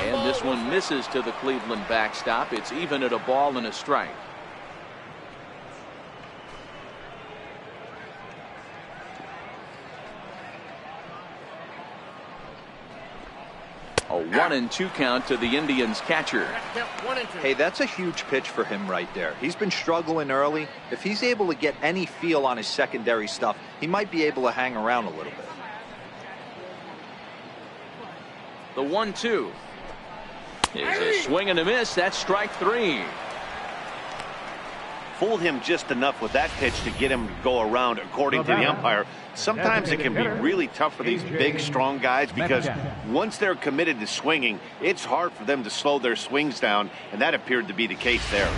S1: And this one misses to the Cleveland backstop. It's even at a ball and a strike. A 1-2 count to the Indians catcher.
S3: Hey, that's a huge pitch for him right there. He's been struggling early. If he's able to get any feel on his secondary stuff, he might be able to hang around a little bit.
S1: The 1-2 is a swing and a miss. That's strike 3.
S2: Fooled him just enough with that pitch to get him to go around, according to the umpire. Sometimes it can be really tough for these big, strong guys because once they're committed to swinging, it's hard for them to slow their swings down, and that appeared to be the case there.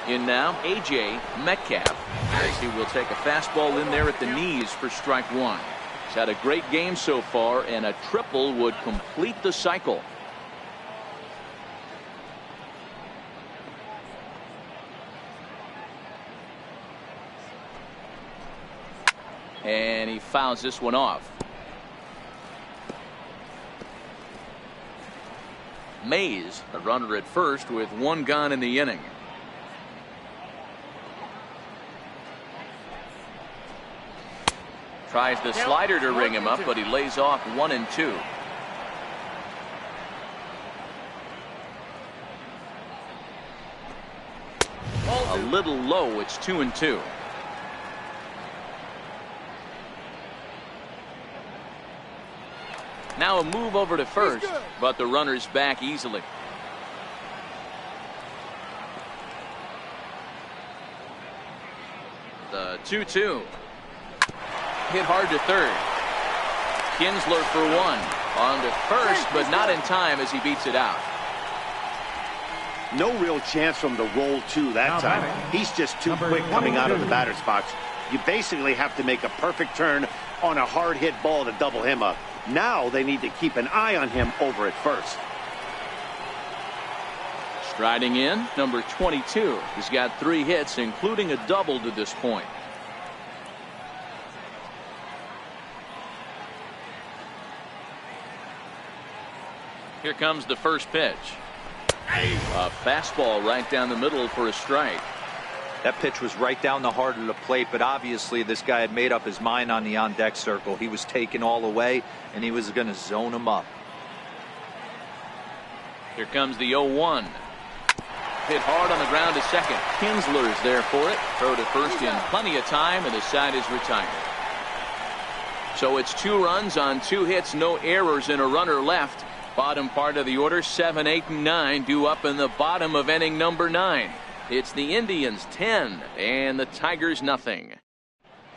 S1: In now, A.J. Metcalf, as he will take a fastball in there at the knees for strike 1. He's had a great game so far, and a triple would complete the cycle. And he fouls this one off. Mays, the runner at first with 1 gone in the inning. Tries the slider to ring him up, but he lays off 1-2. A little low. It's 2-2. Now a move over to first, but the runner's back easily. The 2-2. Hit hard to third. Kinsler for 1. On to first, but not in time as he beats it out.
S2: No real chance from the roll 2 that time. He's just too quick coming out of the batter's box. You basically have to make a perfect turn on a hard hit ball to double him up. Now they need to keep an eye on him over at first.
S1: Striding in, number 22. He's got 3 hits, including a double to this point. Here comes the first pitch. A fastball right down the middle for a strike.
S3: That pitch was right down the heart of the plate, but obviously this guy had made up his mind on the on-deck circle. He was taken all the way, and he was going to zone him up.
S1: Here comes the 0-1. Hit hard on the ground to second. Kinsler's there for it. Throw to first in plenty of time, and the side is retired. So it's 2 runs on 2 hits, no errors, and a runner left. Bottom part of the order, 7, 8, and 9 due up in the bottom of inning number 9. It's the Indians 10 and the Tigers nothing.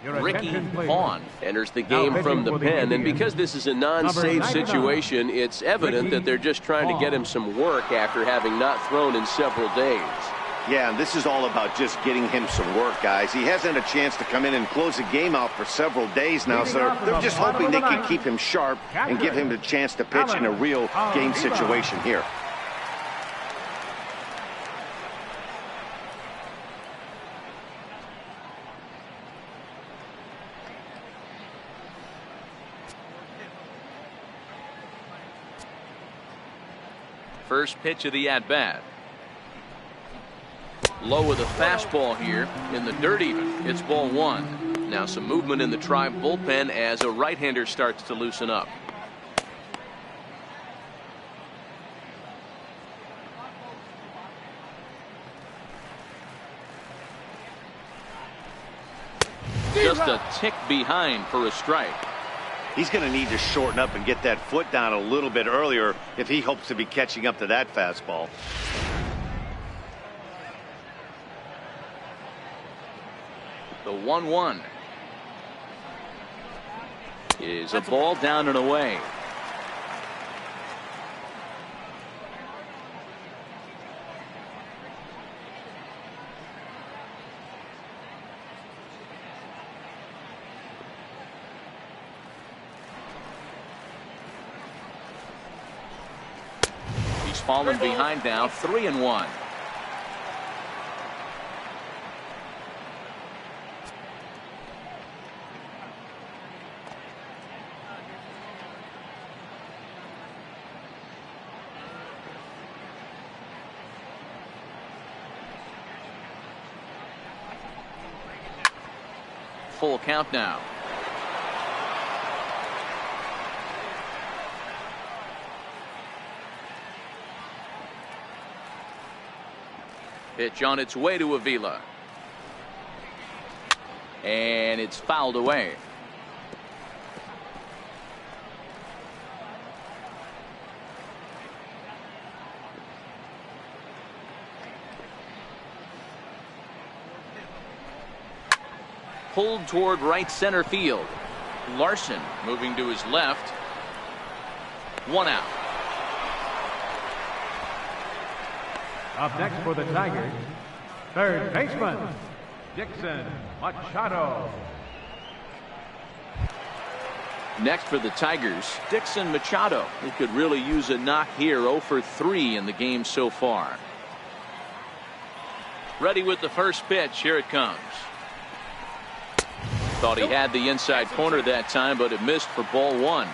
S1: Ricky Vaughn enters the game from the pen, and because this is a non-save situation, it's evident that they're just trying to get him some work after having not thrown in several days.
S2: Yeah, and this is all about just getting him some work, guys. He hasn't had a chance to come in and close the game out for several days now, so they're just hoping they can keep him sharp and give him the chance to pitch in a real game situation here.
S1: First pitch of the at-bat. Low with a fastball here in the dirt even. It's ball 1. Now some movement in the Tribe bullpen as a right-hander starts to loosen up. Just a tick behind for a strike.
S2: He's going to need to shorten up and get that foot down a little bit earlier if he hopes to be catching up to that fastball.
S1: The 1-1 is a ball down and away. Fallen behind now, 3-1. Full count now. Pitch on its way to Avila. And it's fouled away. Pulled toward right center field. Larson moving to his left. 1 out.
S5: Up next for the Tigers, third baseman, Dixon Machado.
S1: Next for the Tigers, Dixon Machado. He could really use a knock here. 0 for 3 in the game so far. Ready with the first pitch. Here it comes. Thought he had the inside corner that time, but it missed for ball 1.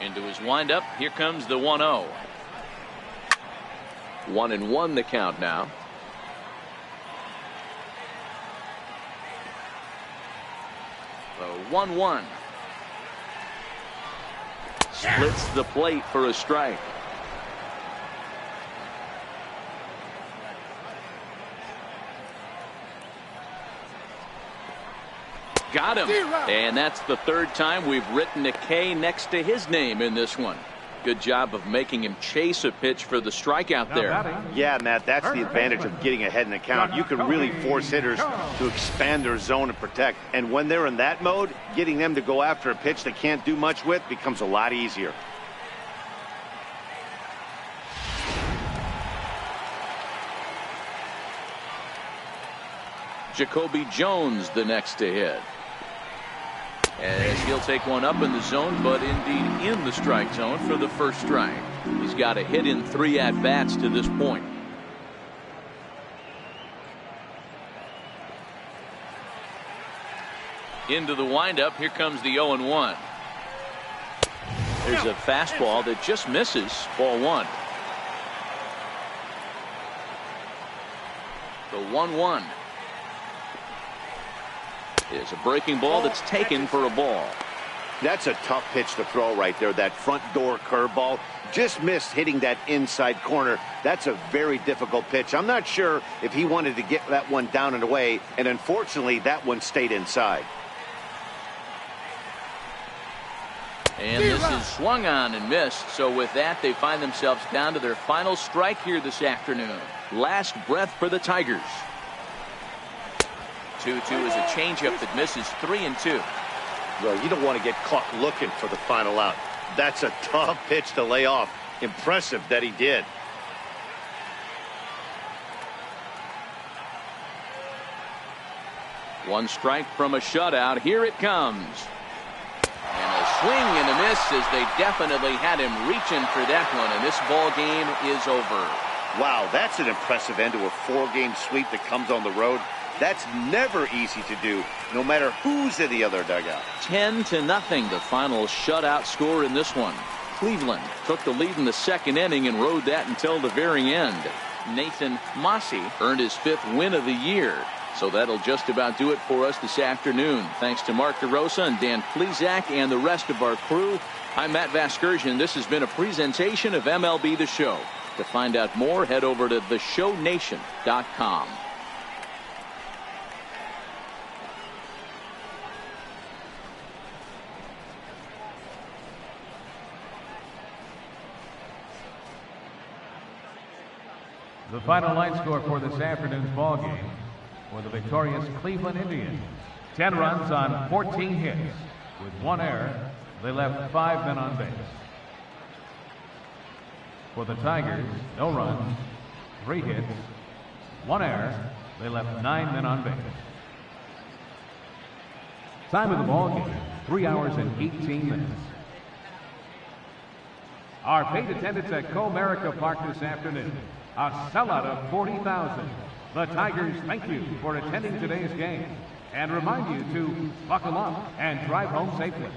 S1: Into his windup. Here comes the 1-0. 1-1 the count now. The 1-1. Splits the plate for a strike. Got him. And that's the 3rd time we've written a K next to his name in this one. Good job of making him chase a pitch for the strikeout there.
S2: Yeah, Matt, that's the advantage of getting ahead in the count. You can really force hitters to expand their zone and protect. And when they're in that mode, getting them to go after a pitch they can't do much with becomes a lot easier.
S1: Jacoby Jones the next to hit. As he'll take one up in the zone, but indeed in the strike zone for the first strike. He's got a hit in 3 at-bats to this point. Into the windup. Here comes the 0-1. There's a fastball that just misses. Ball 1. The 1-1 is a breaking ball that's taken for a ball.
S2: That's a tough pitch to throw right there. That front door curveball just missed hitting that inside corner. That's a very difficult pitch. I'm not sure if he wanted to get that one down and away, and unfortunately that one stayed inside.
S1: And this is swung on and missed. So with that, they find themselves down to their final strike here this afternoon. Last breath for the Tigers. 2-2 is a changeup that misses 3-2.
S2: Well, you don't want to get caught looking for the final out. That's a tough pitch to lay off. Impressive that he did.
S1: One strike from a shutout. Here it comes. And a swing and a miss as they definitely had him reaching for that one. And this ball game is over.
S2: Wow, that's an impressive end to a 4-game sweep that comes on the road. That's never easy to do, no matter who's in the other dugout.
S1: 10-0, the final shutout score in this one. Cleveland took the lead in the second inning and rode that until the very end. Nathan Massey earned his 5th win of the year. So that'll just about do it for us this afternoon. Thanks to Mark DeRosa and Dan Plesac and the rest of our crew. I'm Matt Vasgersian. This has been a presentation of MLB The Show. To find out more, head over to theshownation.com.
S5: The final line score for this afternoon's ball game for the victorious Cleveland Indians. 10 runs on 14 hits. With 1 error, they left 5 men on base. For the Tigers, no runs, 3 hits, 1 error, they left 9 men on base. Time of the ball game, 3 hours and 18 minutes. Our paid attendance at Comerica Park this afternoon, a sellout of 40,000. The Tigers thank you for attending today's game and remind you to buckle up and drive home safely.